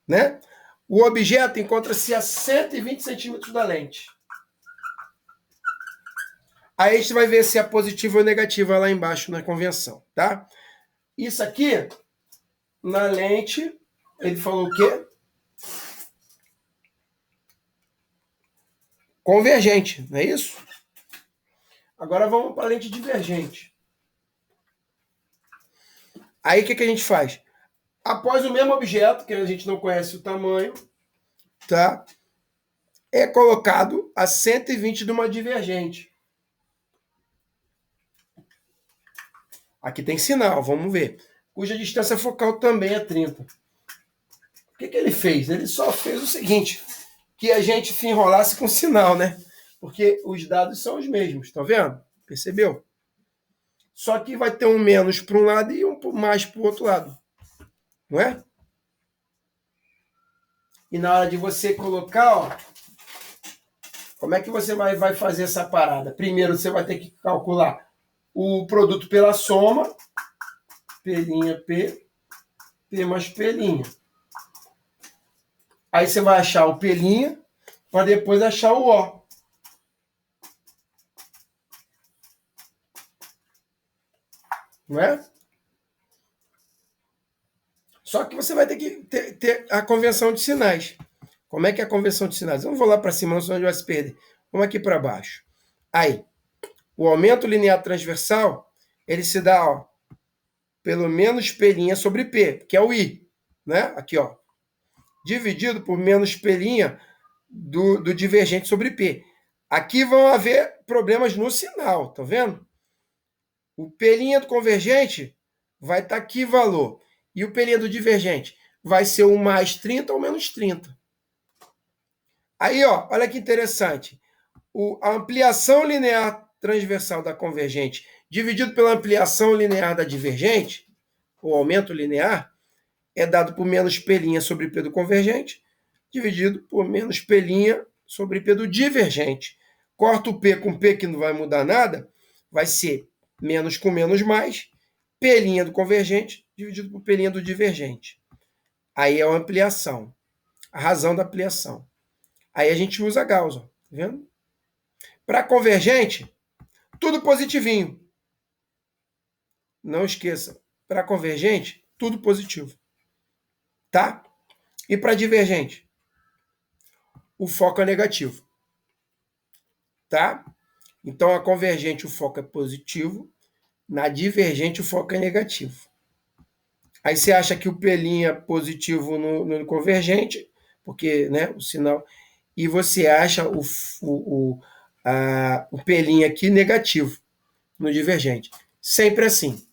né? O objeto encontra-se a 120 centímetros da lente. Aí a gente vai ver se é positiva ou negativa lá embaixo na convenção, tá? Isso aqui, na lente, ele falou o quê? Convergente, não é isso? Agora vamos para a lente divergente. Aí o que a gente faz? Após o mesmo objeto, que a gente não conhece o tamanho, tá? É colocado a 120 de uma divergente. Aqui tem sinal, vamos ver. Cuja distância focal também é 30. O que ele fez? Ele só fez o seguinte, que a gente se enrolasse com sinal, né? Porque os dados são os mesmos, tá vendo? Percebeu? Só que vai ter um menos para um lado e um mais para o outro lado. Não é? E na hora de você colocar, ó, como é que você vai fazer essa parada? Primeiro você vai ter que calcular o produto pela soma, P', P mais P'. Aí você vai achar o P' para depois achar o O. Não é? Só que você vai ter que ter a convenção de sinais. Como é que é a convenção de sinais? Eu não vou lá para cima, senão a gente vai se perder. Vamos aqui para baixo. Aí, o aumento linear transversal, ele se dá, ó, pelo menos P' sobre P, que é o I, né? Aqui, ó. Dividido por menos P' do divergente sobre P. Aqui vão haver problemas no sinal, tá vendo? O P' do convergente vai estar aqui valor. E o P' do divergente vai ser o mais 30 ou menos 30. Aí, ó, olha que interessante. A ampliação linear transversal da convergente dividido pela ampliação linear da divergente, o aumento linear, é dado por menos P' sobre P do convergente, dividido por menos P' sobre P do divergente. Corta o P com P, que não vai mudar nada, vai ser menos com menos mais, P' do convergente dividido por P' do divergente. Aí é a ampliação, a razão da ampliação. Aí a gente usa Gauss, ó, tá vendo? Para convergente, tudo positivinho. Não esqueça, para convergente, tudo positivo. Tá? E para divergente, o foco é negativo. Tá? Então, a convergente, o foco é positivo. Na divergente, o foco é negativo. Aí você acha que o P' é positivo no convergente, porque, né, o sinal... E você acha o P' aqui negativo no divergente. Sempre assim.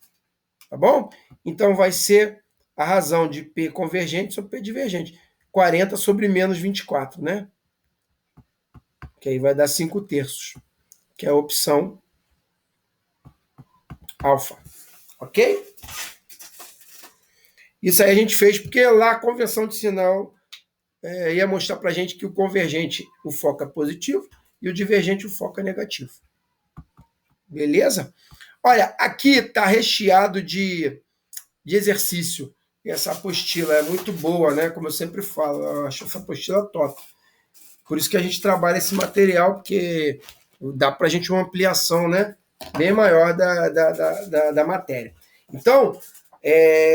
Tá bom? Então, vai ser a razão de P convergente sobre P divergente. 40 sobre menos 24, né? Que aí vai dar 5/3, que é a opção alfa. Ok? Isso aí a gente fez porque lá a convenção de sinal ia mostrar para a gente que o convergente, o foco é positivo, e o divergente, o foco é negativo. Beleza? Olha, aqui está recheado de exercício. E essa apostila é muito boa, né? Como eu sempre falo, eu acho essa apostila top. Por isso que a gente trabalha esse material, porque dá para a gente uma ampliação, né, bem maior da matéria. Então,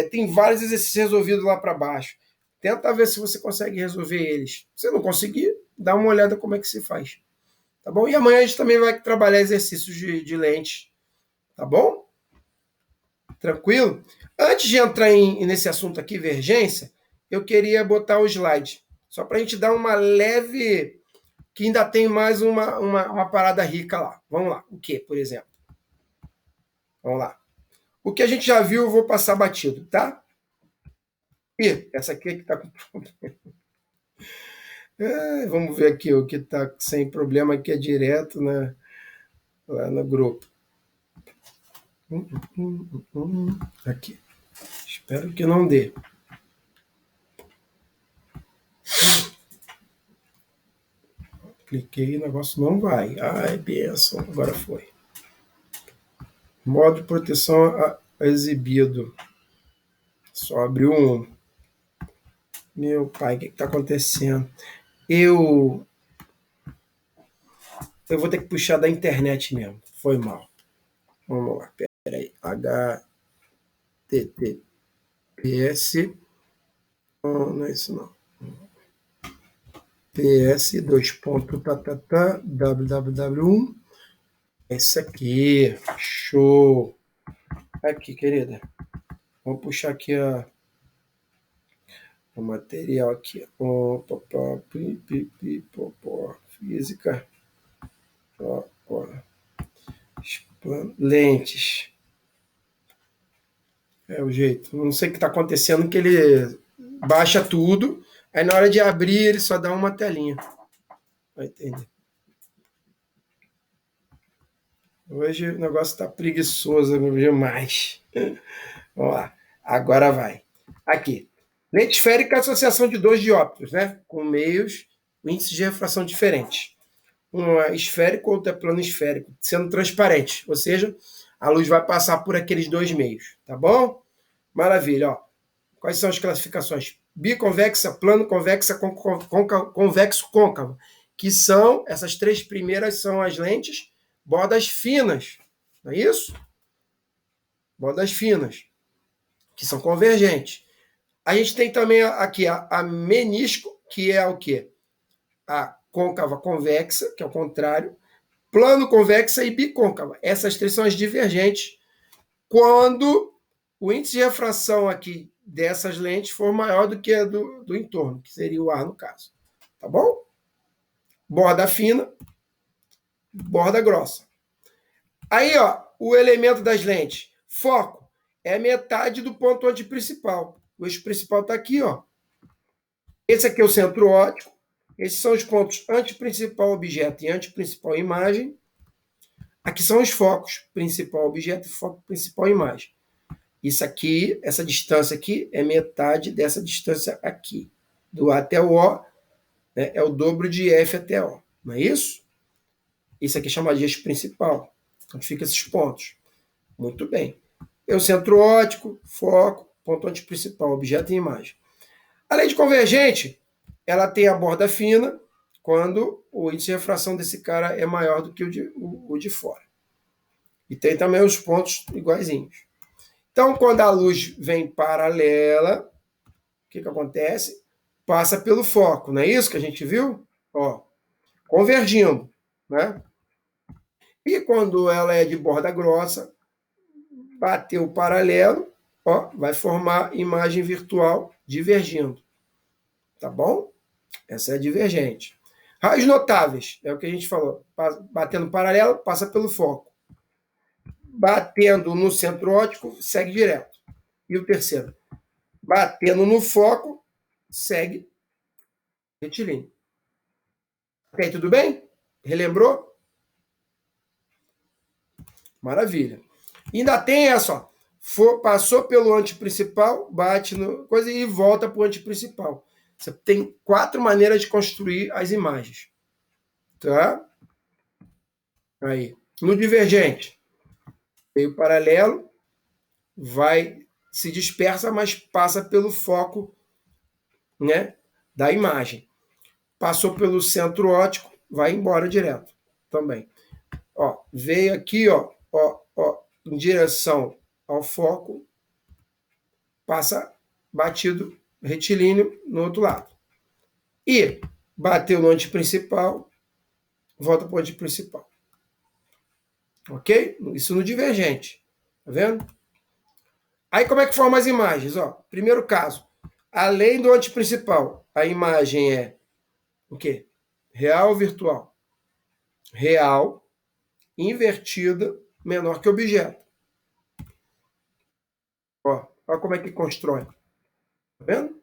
tem vários exercícios resolvidos lá para baixo. Tenta ver se você consegue resolver eles. Se não conseguir, dá uma olhada como é que se faz. Tá bom? E amanhã a gente também vai trabalhar exercícios de lente. Tá bom? Tranquilo? Antes de entrar nesse assunto aqui, divergência, eu queria botar o slide. Só para a gente dar uma leve... que ainda tem mais uma parada rica lá. Vamos lá. O que, por exemplo? Vamos lá. O que a gente já viu, eu vou passar batido, tá? E essa aqui é que está com problema. Vamos ver aqui o que está sem problema, aqui é direto lá no grupo. Aqui. Espero que não dê. Cliquei e o negócio não vai. Ai, benção. Agora foi. Modo de proteção exibido. Só abriu um. Meu pai, o que está acontecendo? Eu vou ter que puxar da internet mesmo. Foi mal. Vamos lá. Peraí. HTTPS. Não é isso não. PS, www1. Esse aqui. Show. Aqui, querida. Vamos puxar aqui o material aqui. Física. Lentes. É o jeito. Não sei o que está acontecendo, que ele baixa tudo, aí na hora de abrir ele só dá uma telinha. Vai entender. Hoje o negócio está preguiçoso demais. Vamos lá. Agora vai. Aqui. Lente esférica é a associação de dois dióptros, né? Com meios, índices de refração diferentes. Um é esférico, outro é plano esférico, sendo transparente. Ou seja, a luz vai passar por aqueles dois meios. Tá bom? Maravilha. Ó. Quais são as classificações? Biconvexa, plano convexa, convexo côncavo. Que são, essas três primeiras são as lentes bordas finas. Não é isso? Bordas finas, que são convergentes. A gente tem também aqui a menisco, que é o quê? A côncava convexa, que é o contrário, plano convexa e bicôncava. Essas três são as divergentes quando o índice de refração aqui dessas lentes for maior do que a do entorno, que seria o ar no caso. Tá bom? Borda fina, borda grossa. Aí, ó, o elemento das lentes. Foco é metade do ponto antiprincipal. O eixo principal está aqui, ó. Esse aqui é o centro óptico. Esses são os pontos antiprincipal objeto e antiprincipal imagem. Aqui são os focos, principal objeto e foco principal imagem. Isso aqui, essa distância aqui, é metade dessa distância aqui. Do A até o O, né, é o dobro de F até O. Não é isso? Isso aqui é chamado de eixo principal. Onde ficam esses pontos. Muito bem. É o centro óptico, foco, ponto antiprincipal, objeto e imagem. A lente convergente, ela tem a borda fina quando o índice de refração desse cara é maior do que o de fora. E tem também os pontos iguaizinhos. Então, quando a luz vem paralela, o que acontece? Passa pelo foco, não é isso que a gente viu? Ó, convergindo, né? E quando ela é de borda grossa, bateu paralelo, ó, vai formar imagem virtual divergindo. Tá bom? Essa é a divergente. Raios notáveis, é o que a gente falou. Batendo paralelo, passa pelo foco. Batendo no centro óptico, segue direto. E o terceiro? Batendo no foco, segue retilíneo. Ok, tudo bem? Relembrou? Maravilha. Ainda tem essa, ó. Passou pelo antiprincipal, bate no coisa e volta para o antiprincipal. Você tem 4 maneiras de construir as imagens. Tá? Aí. No divergente, veio paralelo, se dispersa, mas passa pelo foco, né, da imagem. Passou pelo centro óptico, vai embora direto também. Ó, veio aqui, ó, em direção ao foco, passa batido retilíneo no outro lado. E bateu no antiprincipal, volta para o antiprincipal. Ok? Isso no divergente. Tá vendo? Aí como é que forma as imagens? Ó, primeiro caso, além do antiprincipal, a imagem é o quê? Real ou virtual? Real, invertida, menor que objeto. Ó como é que constrói. Tá vendo?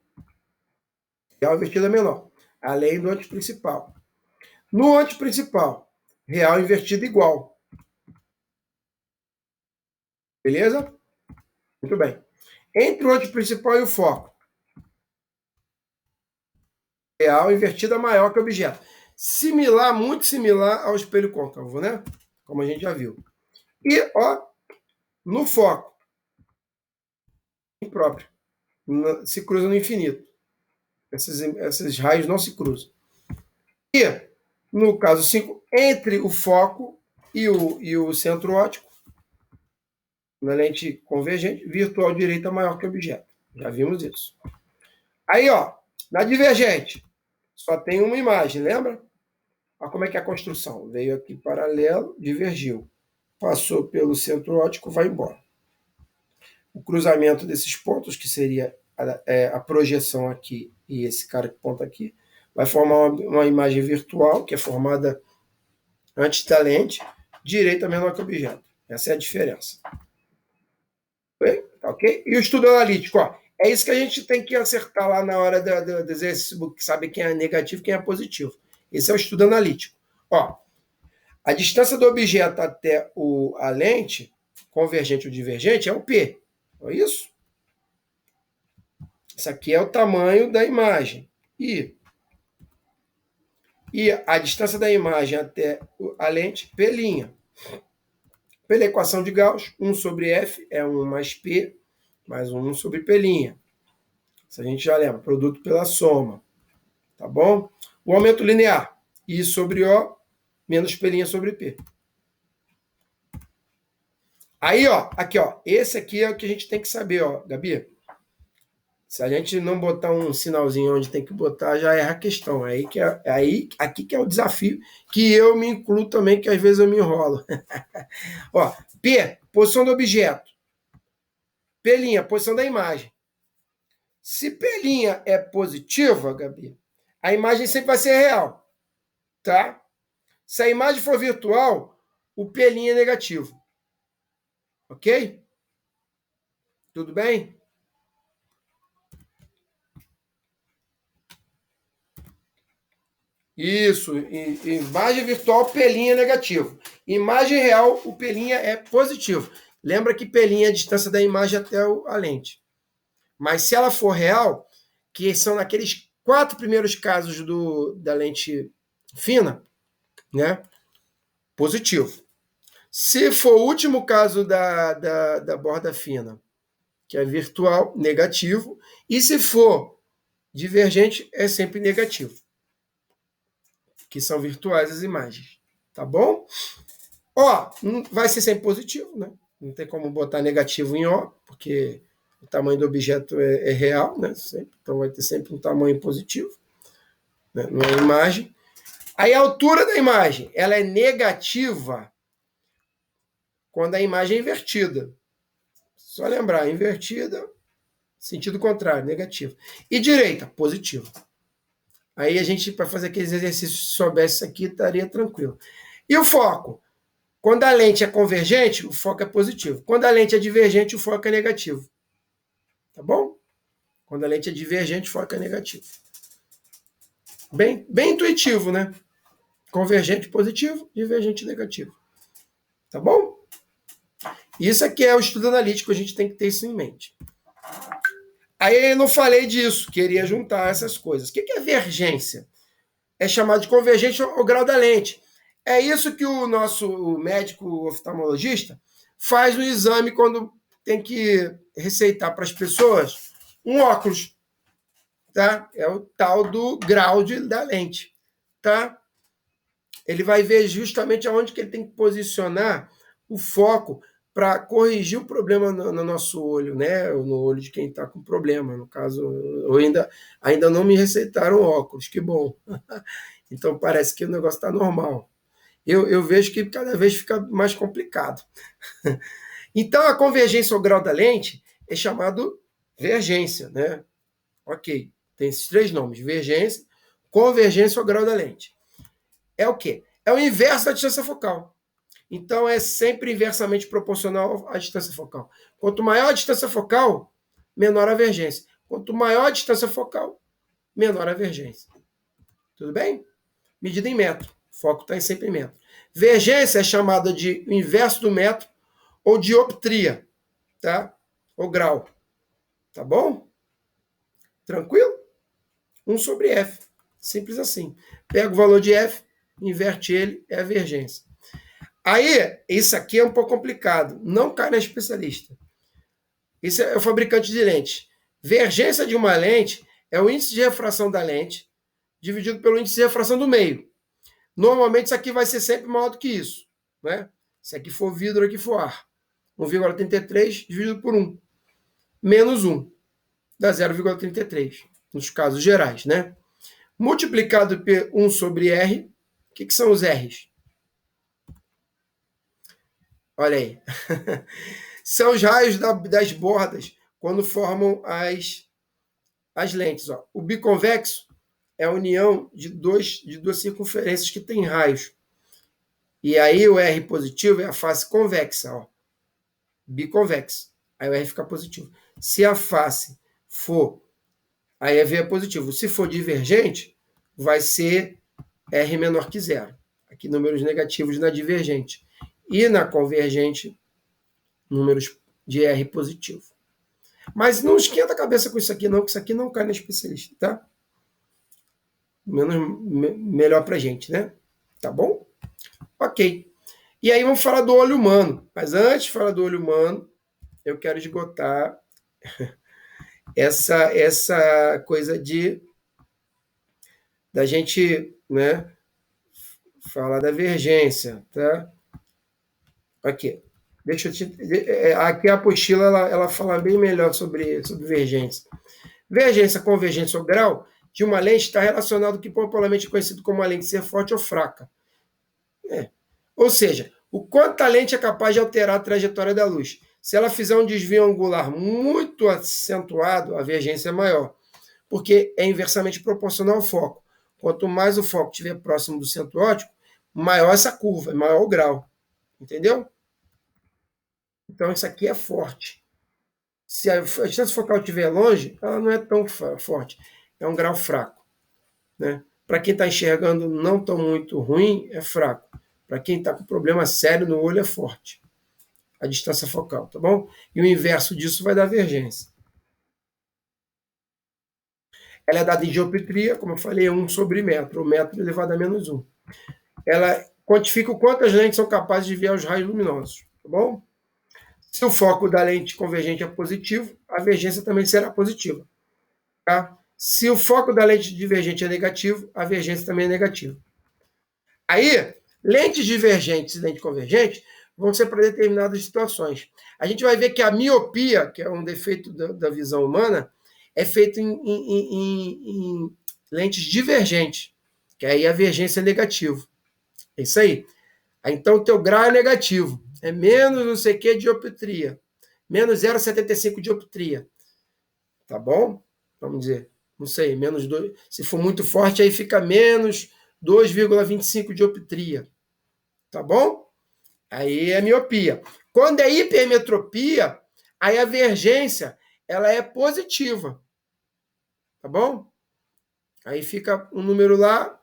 Real invertida menor. Além do antiprincipal. No antiprincipal, real invertida igual. Beleza? Muito bem. Entre o antiprincipal e o foco, real invertida maior que objeto. Similar, muito similar ao espelho côncavo, né? Como a gente já viu. E, ó, no foco, impróprio. Se cruza no infinito. Esses raios não se cruzam. E, no caso 5, entre o foco e o centro óptico, na lente convergente, virtual direita maior que objeto. Já vimos isso. Aí, ó, na divergente, só tem uma imagem, lembra? Olha como é que é a construção. Veio aqui paralelo, divergiu. Passou pelo centro óptico, vai embora. O cruzamento desses pontos, que seria a projeção aqui e esse cara que ponta aqui, vai formar uma imagem virtual, que é formada antes da lente, direita menor que objeto. Essa é a diferença. Ok? E o estudo analítico, ó, é isso que a gente tem que acertar lá na hora do exercício, que sabe quem é negativo e quem é positivo. Esse é o estudo analítico. Ó, a distância do objeto até a lente, convergente ou divergente, é o P. Não é isso? Isso aqui é o tamanho da imagem. E a distância da imagem até a lente, P'. Pela equação de Gauss, 1 sobre F é 1 mais P, mais 1 sobre P'. Isso a gente já lembra, produto pela soma. Tá bom? O aumento linear, I sobre O, menos P' sobre P. Aí, ó, aqui, ó, esse aqui é o que a gente tem que saber, ó, Gabi. Se a gente não botar um sinalzinho onde tem que botar, já erra a questão. Aqui que é o desafio, que eu me incluo também, que às vezes eu me enrolo. Ó, P, posição do objeto. P', posição da imagem. Se P' é positiva, Gabi, a imagem sempre vai ser real, tá? Se a imagem for virtual, o P' é negativo. Ok? Tudo bem? Isso. Imagem virtual, P' é negativo. Imagem real, o P' é positivo. Lembra que P' é a distância da imagem até a lente. Mas se ela for real, que são naqueles 4 primeiros casos da lente fina, né? Positivo. Se for o último caso da borda fina, que é virtual, negativo. E se for divergente, é sempre negativo. Que são virtuais as imagens. Tá bom? Ó, vai ser sempre positivo, né? Não tem como botar negativo em O, porque o tamanho do objeto é real, né? Sempre. Então vai ter sempre um tamanho positivo, né? Não é imagem. Aí a altura da imagem, ela é negativa quando a imagem é invertida. Só lembrar, invertida, sentido contrário, negativo. E direita, positivo. Aí a gente, para fazer aqueles exercícios, se soubesse isso aqui, estaria tranquilo. E o foco? Quando a lente é convergente, o foco é positivo. Quando a lente é divergente, o foco é negativo. Tá bom? Quando a lente é divergente, o foco é negativo. Bem intuitivo, né? Convergente positivo, divergente negativo. Tá bom? Isso aqui é o estudo analítico, a gente tem que ter isso em mente. Aí eu não falei disso, queria juntar essas coisas. O que é vergência? É chamado de convergência ao grau da lente. É isso que o nosso médico oftalmologista faz no exame quando tem que receitar para as pessoas um óculos. Tá? É o tal do grau da lente. Tá? Ele vai ver justamente aonde que ele tem que posicionar o foco para corrigir o problema no nosso olho, né? No olho de quem está com problema. No caso, eu ainda não me receitaram óculos, que bom. Então parece que o negócio está normal. Eu vejo que cada vez fica mais complicado. Então a convergência ao grau da lente é chamado vergência, né? Ok, tem esses 3 nomes: vergência, convergência ao grau da lente. É o quê? É o inverso da distância focal. Então é sempre inversamente proporcional à distância focal. Quanto maior a distância focal, menor a vergência. Quanto maior a distância focal, menor a vergência. Tudo bem? Medida em metro. O foco está sempre em metro. Vergência é chamada de inverso do metro ou dioptria, tá? Ou grau. Tá bom? Tranquilo? 1 sobre F. Simples assim. Pega o valor de F, inverte ele, é a vergência. Aí, isso aqui é um pouco complicado. Não cai na especialista. Isso é o fabricante de lente. Vergência de uma lente é o índice de refração da lente dividido pelo índice de refração do meio. Normalmente isso aqui vai ser sempre maior do que isso, né? Se aqui for vidro, aqui for ar. 1,33 dividido por 1. Menos 1. Dá 0,33. Nos casos gerais, né? Multiplicado por 1 sobre R. O que são os R's? Olha aí. São os raios das bordas quando formam as lentes. Ó. O biconvexo é a união de duas circunferências que têm raios. E aí o R positivo é a face convexa, ó. Biconvexa. Aí o R fica positivo. Se a face for, aí a V é positivo. Se for divergente, vai ser R menor que 0. Aqui números negativos na divergente. E na convergente, números de R positivo. Mas não esquenta a cabeça com isso aqui, não, que isso aqui não cai na especialista, tá? Melhor pra gente, né? Tá bom? Ok. E aí vamos falar do olho humano. Mas antes de falar do olho humano, eu quero esgotar essa coisa da gente, né, falar da vergência, tá? Aqui. Deixa eu aqui a apostila ela fala bem melhor sobre vergência. Vergência, convergência ou grau de uma lente está relacionado ao que popularmente é conhecido como a lente ser forte ou fraca. Ou seja, o quanto a lente é capaz de alterar a trajetória da luz. Se ela fizer um desvio angular muito acentuado, a vergência é maior, porque é inversamente proporcional ao foco. Quanto mais o foco estiver próximo do centro óptico, maior essa curva, maior o grau. Entendeu? Então, isso aqui é forte. Se a distância focal estiver longe, ela não é tão forte. É um grau fraco. Né? Para quem está enxergando não tão muito ruim, é fraco. Para quem está com problema sério no olho, é forte. A distância focal, tá bom? E o inverso disso vai dar divergência. Ela é dada em dioptria, como eu falei, 1 sobre metro, ou metro elevado a menos 1. Ela quantifica o quanto as lentes são capazes de ver os raios luminosos, tá bom? Se o foco da lente convergente é positivo, a divergência também será positiva. Tá? Se o foco da lente divergente é negativo, a divergência também é negativa. Aí, lentes divergentes e lentes convergentes vão ser para determinadas situações. A gente vai ver que a miopia, que é um defeito da visão humana, é feito em lentes divergentes, que aí a divergência é negativa. É isso aí. Então, o teu grau é negativo. É menos não sei o que dioptria. Menos 0,75 dioptria. Tá bom? Vamos dizer, não sei, menos 2. Se for muito forte, aí fica menos 2,25 dioptria. Tá bom? Aí é miopia. Quando é hipermetropia, aí a vergência ela é positiva. Tá bom? Aí fica um número lá,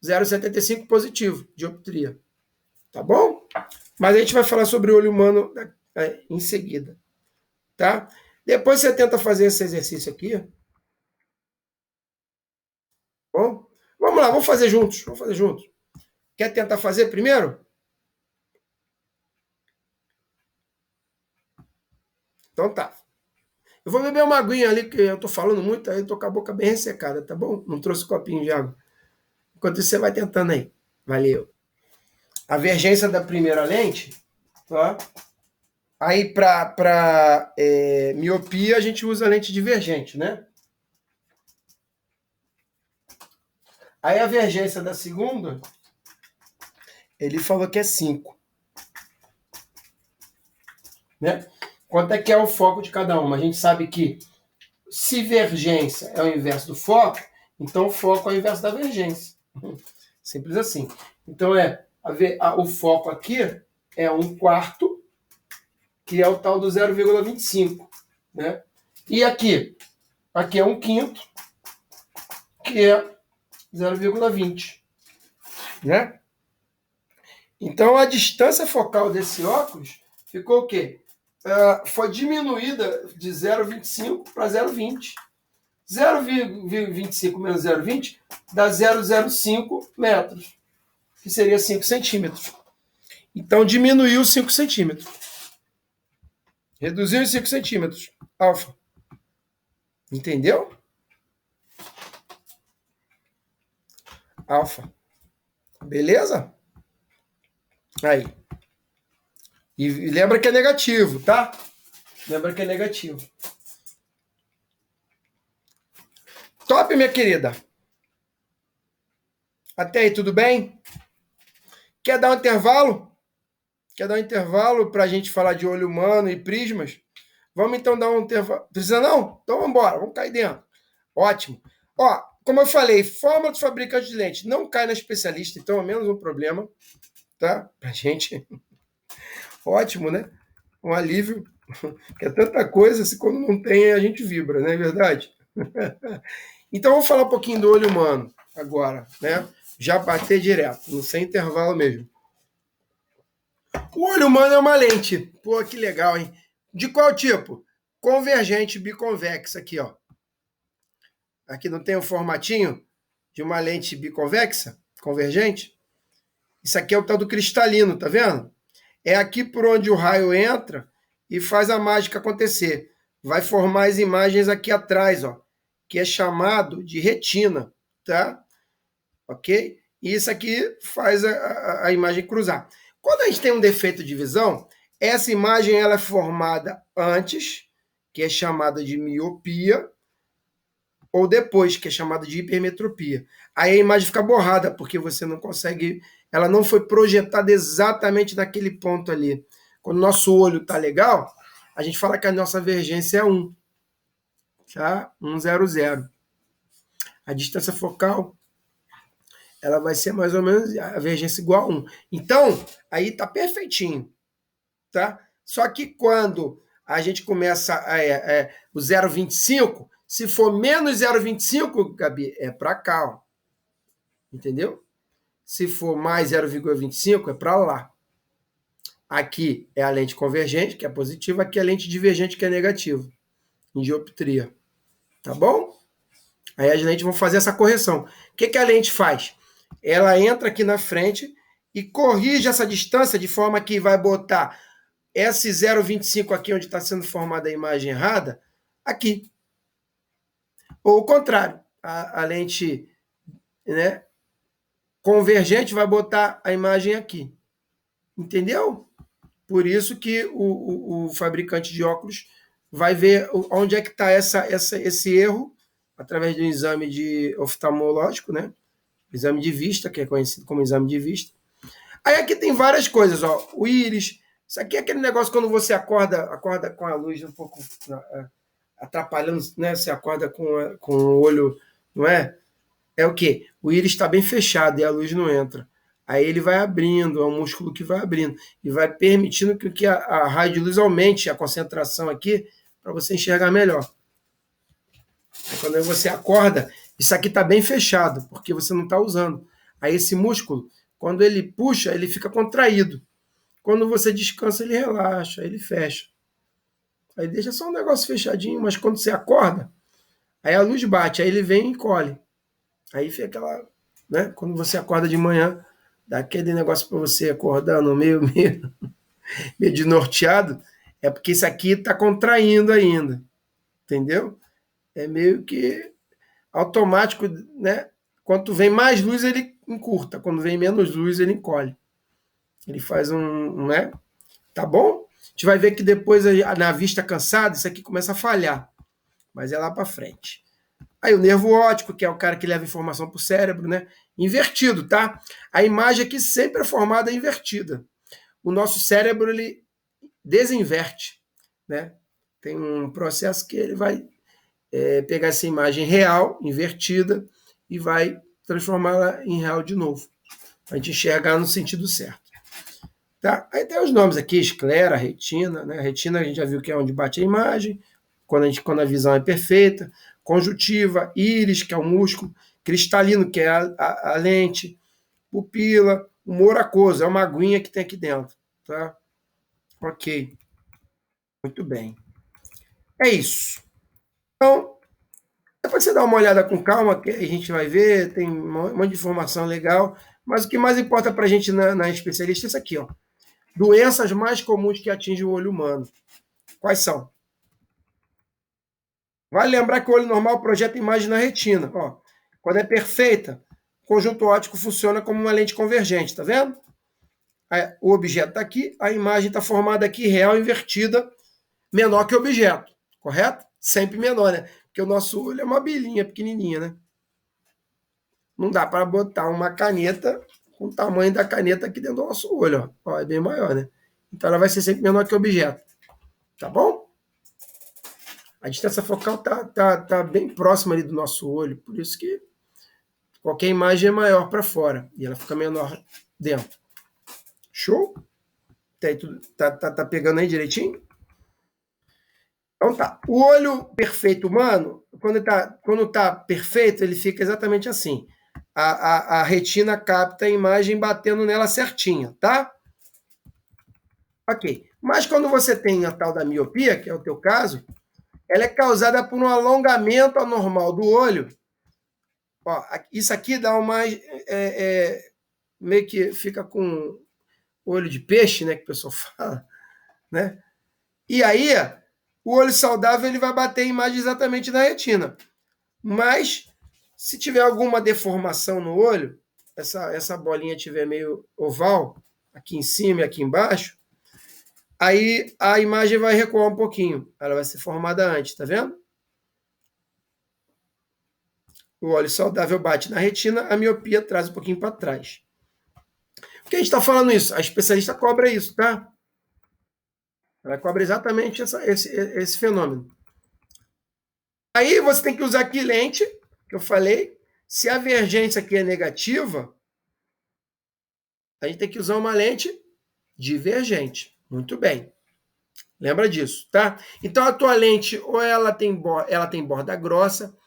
0,75 positivo, dioptria. Tá bom? Mas a gente vai falar sobre o olho humano em seguida. Tá? Depois você tenta fazer esse exercício aqui. Bom? Vamos lá, vamos fazer juntos. Vamos fazer juntos. Quer tentar fazer primeiro? Então tá. Eu vou beber uma aguinha ali, que eu tô falando muito, aí eu tô com a boca bem ressecada, tá bom? Não trouxe copinho de água. Enquanto isso, você vai tentando aí. Valeu. A vergência da primeira lente, tá? Aí, para miopia, a gente usa lente divergente, né? Aí, a vergência da segunda, ele falou que é 5. Né? Quanto é que é o foco de cada uma? A gente sabe que se vergência é o inverso do foco, então o foco é o inverso da vergência. Simples assim. Então, o foco aqui é 1/4, que é o tal do 0,25. Né? E aqui é 1/5, que é 0,20. Né? Então, a distância focal desse óculos ficou o quê? Foi diminuída de 0,25 para 0,20. 0,25 menos 0,20 dá 0,05 metros, que seria 5 centímetros. Então, diminuiu 5 centímetros. Reduziu em 5 centímetros. Alfa. Entendeu? Alfa. Beleza? Aí. E lembra que é negativo, tá? Lembra que é negativo. Top, minha querida. Até aí, tudo bem? Quer dar um intervalo? Quer dar um intervalo para a gente falar de olho humano e prismas? Vamos então dar um intervalo. Precisa não? Então vamos embora, vamos cair dentro. Ótimo. Ó, como eu falei, fórmula dos fabricantes de lente não cai na especialista, então é menos um problema, tá? Pra gente. Ótimo, né? Um alívio. Que é tanta coisa, se quando não tem, a gente vibra, não é verdade? Então vamos falar um pouquinho do olho humano agora, né? Já bater direto, sem intervalo mesmo. O olho humano é uma lente. Pô, que legal, hein? De qual tipo? Convergente biconvexa aqui, ó. Aqui não tem o formatinho de uma lente biconvexa, convergente? Isso aqui é o tal do cristalino, tá vendo? É aqui por onde o raio entra e faz a mágica acontecer. Vai formar as imagens aqui atrás, ó, que é chamado de retina, tá? Ok? E isso aqui faz a imagem cruzar. Quando a gente tem um defeito de visão, essa imagem ela é formada antes, que é chamada de miopia, ou depois, que é chamada de hipermetropia. Aí a imagem fica borrada, porque você não consegue... Ela não foi projetada exatamente naquele ponto ali. Quando o nosso olho está legal, a gente fala que a nossa vergência é 1, tá? 1, 0, 0. A distância focal, ela vai ser mais ou menos a vergência igual a 1. Então, aí tá perfeitinho, tá? Só que quando a gente começa o 0,25, se for menos 0,25, Gabi, é para cá, ó. Entendeu? Se for mais 0,25, é para lá. Aqui é a lente convergente, que é positiva, aqui é a lente divergente, que é negativa, em dioptria. Tá bom? Aí a gente vai fazer essa correção. O que a lente faz? Ela entra aqui na frente e corrige essa distância de forma que vai botar esse 0,25 aqui, onde está sendo formada a imagem errada, aqui. Ou o contrário, a lente, né, convergente vai botar a imagem aqui. Entendeu? Por isso que o fabricante de óculos vai ver onde é que está esse erro, através do exame oftalmológico, né? Exame de vista, que é conhecido como exame de vista. Aí aqui tem várias coisas, ó. O íris. Isso aqui é aquele negócio quando você acorda com a luz um pouco atrapalhando, né? Você acorda com o olho, não é? É o quê? O íris está bem fechado e a luz não entra. Aí ele vai abrindo, é um músculo que vai abrindo e vai permitindo que a raio de luz aumente a concentração aqui para você enxergar melhor. Aí quando você acorda, isso aqui está bem fechado, porque você não está usando. Aí esse músculo, quando ele puxa, ele fica contraído. Quando você descansa, ele relaxa, ele fecha. Aí deixa só um negócio fechadinho, mas quando você acorda, aí a luz bate, aí ele vem e encolhe. Aí fica aquela, né? Quando você acorda de manhã, dá aquele negócio para você acordando meio desnorteado, é porque isso aqui está contraindo ainda, entendeu? É meio que automático, né? Quanto vem mais luz, ele encurta. Quando vem menos luz, ele encolhe. Ele faz né? Tá bom? A gente vai ver que depois, na vista cansada, isso aqui começa a falhar. Mas é lá para frente. Aí o nervo óptico, que é o cara que leva informação para o cérebro, né? Invertido, tá? A imagem aqui sempre é formada invertida. O nosso cérebro, ele desinverte, né? Tem um processo que ele vai pegar essa imagem real, invertida, e vai transformá-la em real de novo. A gente enxergar no sentido certo. Tá? Aí tem os nomes aqui, esclera, retina, né? Retina a gente já viu que é onde bate a imagem, quando a visão é perfeita, conjuntiva, íris, que é o músculo, cristalino, que é a lente, pupila, humor aquoso, é uma aguinha que tem aqui dentro. Tá? Ok. Muito bem. É isso. Então, depois você dá uma olhada com calma, que a gente vai ver, tem um monte de informação legal, mas o que mais importa para a gente na especialista é isso aqui, ó. Doenças mais comuns que atingem o olho humano. Quais são? Vale lembrar que o olho normal projeta imagem na retina. Ó, quando é perfeita, o conjunto óptico funciona como uma lente convergente, tá vendo? O objeto está aqui, a imagem está formada aqui, real, invertida, menor que o objeto, correto? Sempre menor, né? Porque o nosso olho é uma abelhinha pequenininha, né? Não dá para botar uma caneta com o tamanho da caneta aqui dentro do nosso olho, ó. Ó, é bem maior, né? Então ela vai ser sempre menor que o objeto, tá bom? A distância focal tá bem próxima ali do nosso olho, por isso que qualquer imagem é maior para fora e ela fica menor dentro. Show? Tá pegando aí direitinho? Então tá. O olho perfeito humano, quando tá perfeito, ele fica exatamente assim. A retina capta a imagem batendo nela certinha, tá? Ok. Mas quando você tem a tal da miopia, que é o teu caso, ela é causada por um alongamento anormal do olho. Ó, isso aqui dá uma... meio que fica com olho de peixe, né, que o pessoal fala, né? E aí, o olho saudável ele vai bater a imagem exatamente na retina. Mas, se tiver alguma deformação no olho, essa bolinha tiver meio oval, aqui em cima e aqui embaixo, aí a imagem vai recuar um pouquinho. Ela vai ser formada antes, tá vendo? O olho saudável bate na retina, a miopia traz um pouquinho para trás. Por que a gente está falando isso? A especialista cobra isso, tá? Ela cobre exatamente esse fenômeno. Aí você tem que usar aqui lente, que eu falei. Se a divergência aqui é negativa, a gente tem que usar uma lente divergente. Muito bem. Lembra disso, tá? Então a tua lente, ou ela tem borda grossa,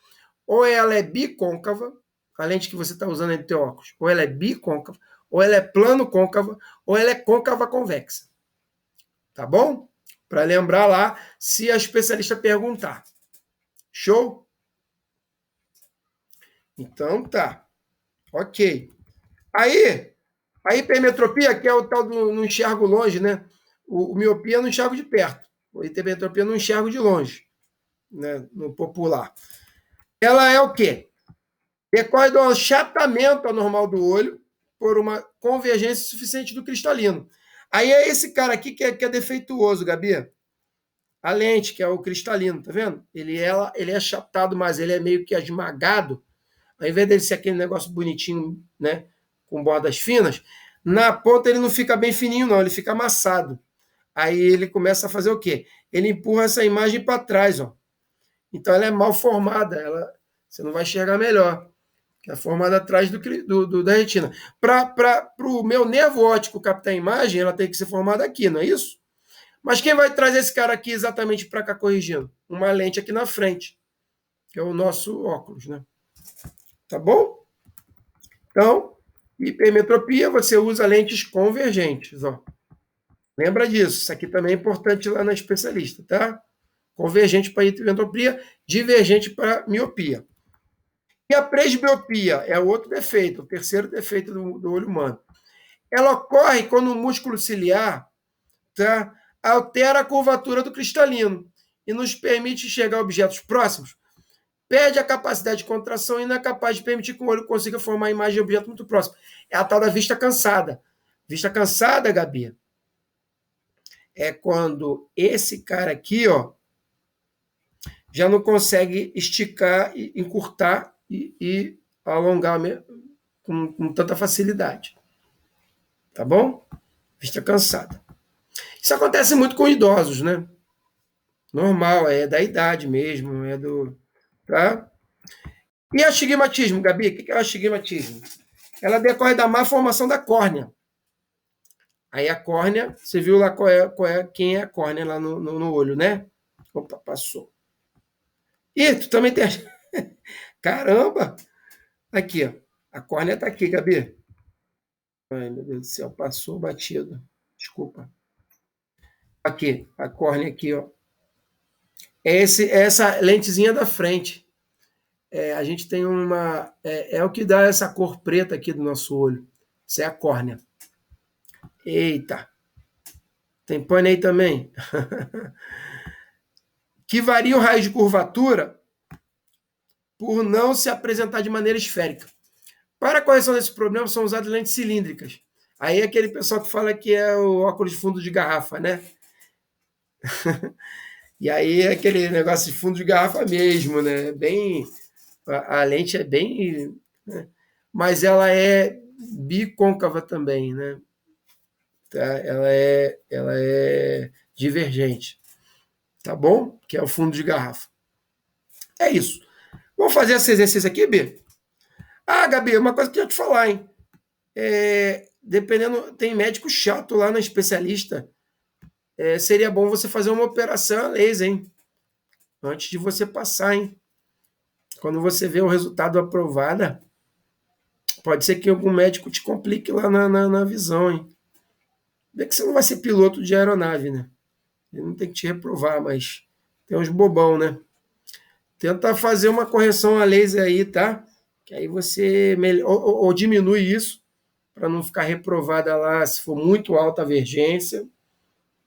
ou ela é bicôncava, a lente que você está usando aí no teu óculos, ou ela é bicôncava, ou ela é plano côncava, ou ela é côncava convexa. Tá bom? Para lembrar lá, se a especialista perguntar. Show? Então tá. Ok. Aí, a hipermetropia, que é o tal do não enxergo longe, né? O miopia eu não enxergo de perto. A hipermetropia eu não enxergo de longe, né? No popular. Ela é o quê? Decorre do achatamento anormal do olho por uma convergência suficiente do cristalino. Aí é esse cara aqui que é defeituoso, Gabi. A lente, que é o cristalino, tá vendo? Ele é achatado, mas ele é meio que esmagado. Ao invés dele ser aquele negócio bonitinho, né? Com bordas finas, na ponta ele não fica bem fininho, não, ele fica amassado. Aí ele começa a fazer o quê? Ele empurra essa imagem para trás, ó. Então ela é mal formada, você não vai enxergar melhor. Que é formada atrás da retina. Para o meu nervo óptico captar a imagem, ela tem que ser formada aqui, não é isso? Mas quem vai trazer esse cara aqui exatamente para cá corrigindo? Uma lente aqui na frente, que é o nosso óculos, né? Tá bom? Então, hipermetropia, você usa lentes convergentes, ó. Lembra disso, isso aqui também é importante lá na especialista, tá? Convergente para hipermetropia, divergente para miopia. E a presbiopia é o outro defeito, o terceiro defeito do olho humano. Ela ocorre quando o músculo ciliar, tá, altera a curvatura do cristalino e nos permite enxergar objetos próximos, perde a capacidade de contração e não é capaz de permitir que o olho consiga formar a imagem de objeto muito próximo. É a tal da vista cansada. Vista cansada, Gabi, é quando esse cara aqui, ó, já não consegue esticar, encurtar e alongar com tanta facilidade. Tá bom? Vista cansada. Isso acontece muito com idosos, né? Normal, é da idade mesmo, é do. Tá? E astigmatismo, Gabi? O que é o astigmatismo? Ela decorre da má formação da córnea. Aí a córnea, você viu lá quem é a córnea lá no olho, né? Opa, passou. Ih, tu também tem. Caramba! Aqui, ó. A córnea tá aqui, Gabi. Ai, meu Deus do céu, passou batido. Desculpa. Aqui, a córnea aqui, ó. Essa lentezinha da frente. A gente tem uma. É o que dá essa cor preta aqui do nosso olho. Isso é a córnea. Eita! Tem pane aí também. Que varia o raio de curvatura por não se apresentar de maneira esférica. Para a correção desse problema, são usadas lentes cilíndricas. Aí é aquele pessoal que fala que é o óculos de fundo de garrafa, né? E aí é aquele negócio de fundo de garrafa mesmo, né? A lente é bem. Né? Mas ela é bicôncava também, né? Tá? Ela é divergente. Tá bom? Que é o fundo de garrafa. É isso. Vamos fazer esse exercício aqui, B? Ah, Gabi, uma coisa que eu ia te falar, hein? Dependendo, tem médico chato lá na especialista. Seria bom você fazer uma operação a laser, hein? Antes de você passar, hein? Quando você vê o resultado aprovado, pode ser que algum médico te complique lá na visão, hein? Vê que você não vai ser piloto de aeronave, né? Ele não tem que te reprovar, mas tem uns bobão, né? Tenta fazer uma correção a laser aí, tá? Que aí você ou diminui isso para não ficar reprovada lá se for muito alta a divergência,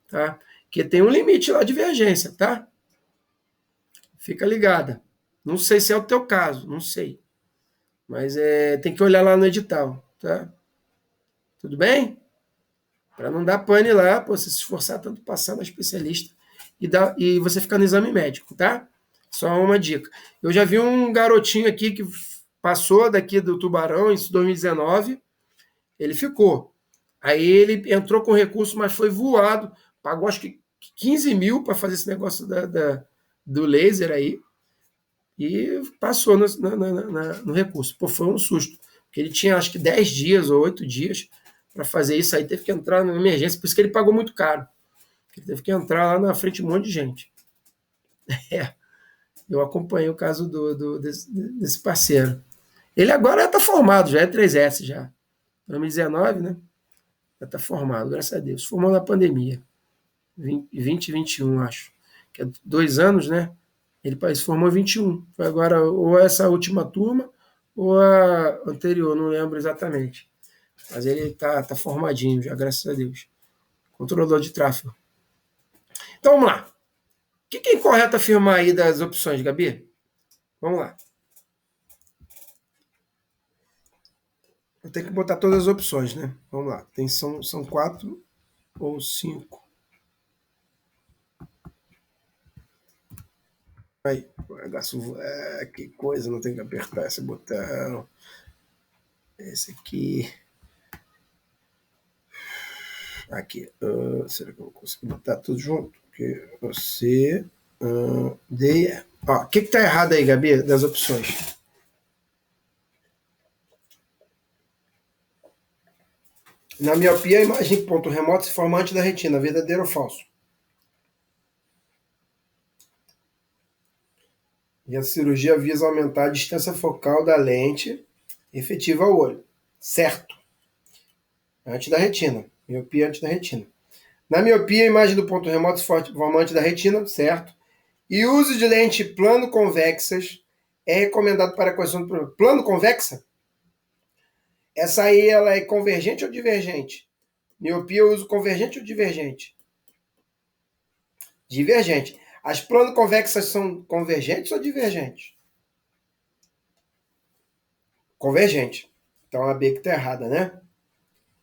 tá? Porque tem um limite lá de divergência, tá? Fica ligada. Não sei se é o teu caso, não sei. Mas tem que olhar lá no edital, tá? Tudo bem? Para não dar pane lá, pô, você se esforçar tanto passar na especialista e você ficar no exame médico, tá? Só uma dica. Eu já vi um garotinho aqui que passou daqui do Tubarão em 2019, ele ficou. Aí ele entrou com recurso, mas foi voado, pagou acho que 15 mil para fazer esse negócio do laser aí, e passou no recurso. Pô, foi um susto, porque ele tinha acho que 10 dias ou 8 dias para fazer isso aí, teve que entrar na emergência, por isso que ele pagou muito caro. Ele teve que entrar lá na frente de um monte de gente. Eu acompanhei o caso desse parceiro. Ele agora está formado, já é 3S já. 2019, né? Já está formado, graças a Deus. Formou na pandemia. 2021, acho. Que é 2 anos, né? Ele se formou em 21. Foi agora ou essa última turma ou a anterior, não lembro exatamente. Mas ele está formadinho já, graças a Deus. Controlador de tráfego. Então vamos lá. O que é incorreto afirmar aí das opções, Gabi? Vamos lá. Eu tenho que botar todas as opções, né? Vamos lá. São 4 ou 5. Aí, que coisa, não tem que apertar esse botão. Esse aqui. Aqui. Será que eu vou conseguir botar tudo junto? Porque você. D, E. Ó, o que tá errado aí, Gabi, das opções? Na miopia, a imagem em ponto remoto se forma antes da retina, verdadeiro ou falso? E a cirurgia visa aumentar a distância focal da lente efetiva ao olho. Certo. Antes da retina. Miopia antes da retina. Na miopia, a imagem do ponto remoto se forma antes da retina. Certo. E o uso de lente plano-convexas é recomendado para a correção do problema. Plano-convexa? Essa aí ela é convergente ou divergente? Miopia, eu uso convergente ou divergente? Divergente. As plano-convexas são convergentes ou divergentes? Convergente. Então a B que está errada, né?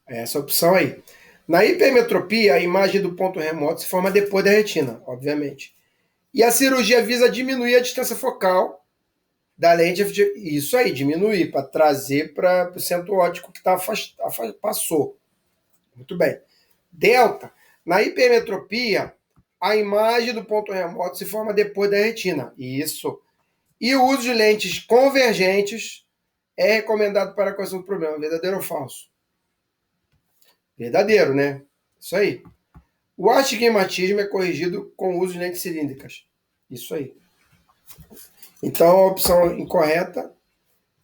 É essa opção aí. Na hipermetropia, a imagem do ponto remoto se forma depois da retina, obviamente. E a cirurgia visa diminuir a distância focal da lente. Isso aí, diminuir, para trazer para o centro óptico que passou. Muito bem. Delta. Na hipermetropia, a imagem do ponto remoto se forma depois da retina. Isso. E o uso de lentes convergentes é recomendado para a correção do problema. Verdadeiro ou falso? Verdadeiro, né? Isso aí. O astigmatismo é corrigido com o uso de lentes cilíndricas. Isso aí. Então, a opção incorreta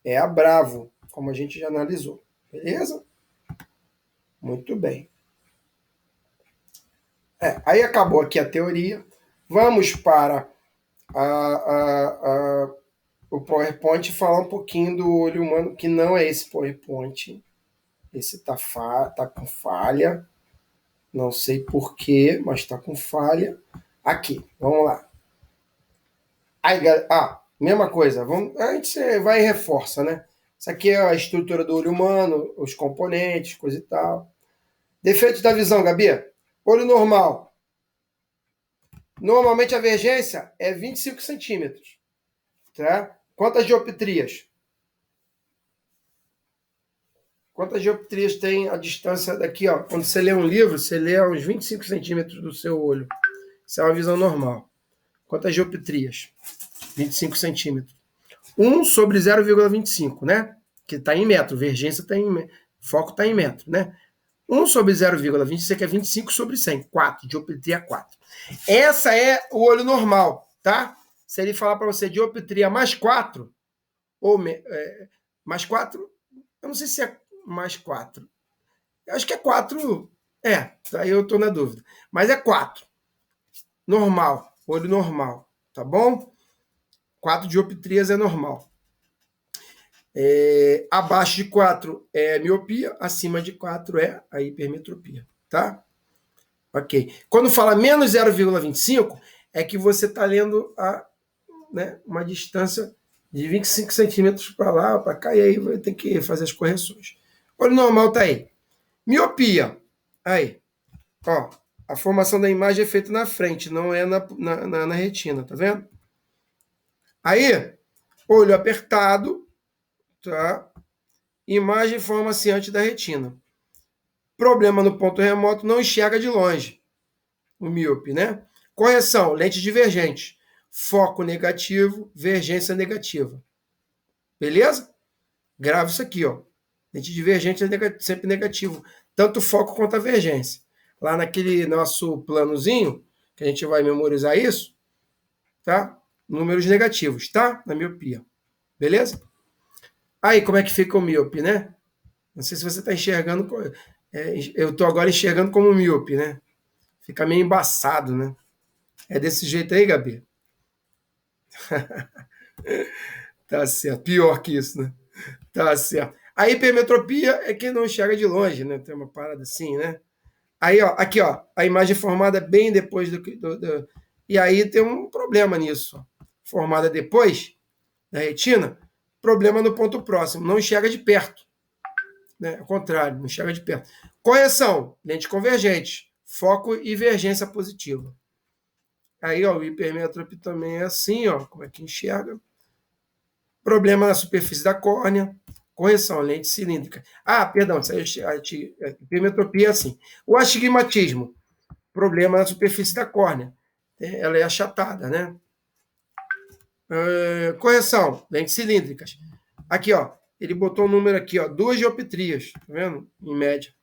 é a Bravo, como a gente já analisou. Beleza? Muito bem. Aí acabou aqui a teoria. Vamos para o PowerPoint e falar um pouquinho do olho humano, que não é esse PowerPoint. Esse tá com falha. Não sei porquê, mas está com falha. Aqui, vamos lá. Aí, mesma coisa. A gente vai e reforça, né? Isso aqui é a estrutura do olho humano, os componentes, coisa e tal. Defeitos da visão, Gabi. Olho normal. Normalmente a divergência é 25 centímetros. Tá? Quantas dioptrias? Quantas dioptrias tem a distância daqui? Ó? Quando você lê um livro, você lê uns 25 centímetros do seu olho. Isso é uma visão normal. Quantas dioptrias? 25 centímetros. 1 sobre 0,25, né? Que está em metro. Divergência está em foco está em metro, né? 1 sobre 0,20, isso aqui é 25 sobre 100. 4, dioptria 4. Essa é o olho normal, tá? Se ele falar para você dioptria mais 4, ou mais 4, eu não sei se é mais 4. Eu acho que é 4. Aí eu estou na dúvida. Mas é 4. Normal, olho normal, tá bom? 4 dioptrias é normal. Abaixo de 4 é miopia, acima de 4 é a hipermetropia, tá? Ok. Quando fala menos 0,25, é que você está lendo uma distância de 25 centímetros para lá, para cá, e aí vai ter que fazer as correções. Olho normal está aí. Miopia. Aí. Ó, a formação da imagem é feita na frente, não é na retina, tá vendo? Aí, olho apertado, tá? Imagem forma-se antes da retina. Problema no ponto remoto, não enxerga de longe. o míope, né? Correção, lente divergente. Foco negativo, vergência negativa. Beleza? Grava isso aqui, ó. Lente divergente é sempre negativo. Tanto o foco quanto a vergência. Lá naquele nosso planozinho, que a gente vai memorizar isso, tá? Números negativos, tá? Na miopia. Beleza? Aí, como é que fica o míope, né? Não sei se você está enxergando. Eu estou agora enxergando como míope, né? Fica meio embaçado, né? É desse jeito aí, Gabi? Tá certo. Pior que isso, né? Tá certo. A hipermetropia é quem não enxerga de longe, né? Tem uma parada assim, né? Aí, ó, aqui, ó, a imagem formada bem depois E aí tem um problema nisso. Ó. Formada depois da retina, problema no ponto próximo. Não enxerga de perto. Né? Ao contrário, não enxerga de perto. Correção, lente convergente. Foco e divergência positiva. Aí, ó, o hipermetropia também é assim, ó. Como é que enxerga? Problema na superfície da córnea. Correção, lente cilíndrica. Ah, perdão, a hipermetropia é assim. O astigmatismo, problema na superfície da córnea. Ela é achatada, né? Correção, lentes cilíndricas. Aqui, ó, ele botou um número aqui, ó, 2 dioptrias, tá vendo? Em média.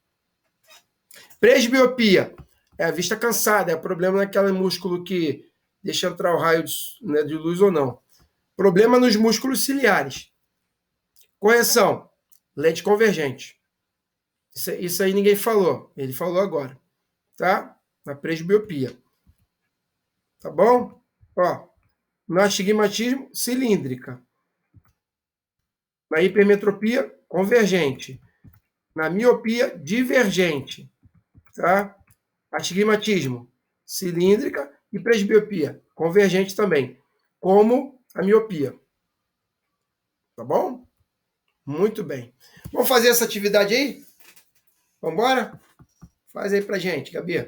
Presbiopia, é a vista cansada, é problema naquele músculo que deixa entrar o raio de luz ou não. Problema nos músculos ciliares. Correção, lente convergente. Isso aí ninguém falou, ele falou agora, tá? Na presbiopia. Tá bom? Ó, no astigmatismo, cilíndrica. Na hipermetropia, convergente. Na miopia, divergente. Tá? Astigmatismo, cilíndrica e presbiopia, convergente também, como a miopia. Tá bom? Muito bem. Vamos fazer essa atividade aí? Vamos embora? Faz aí pra gente, Gabi.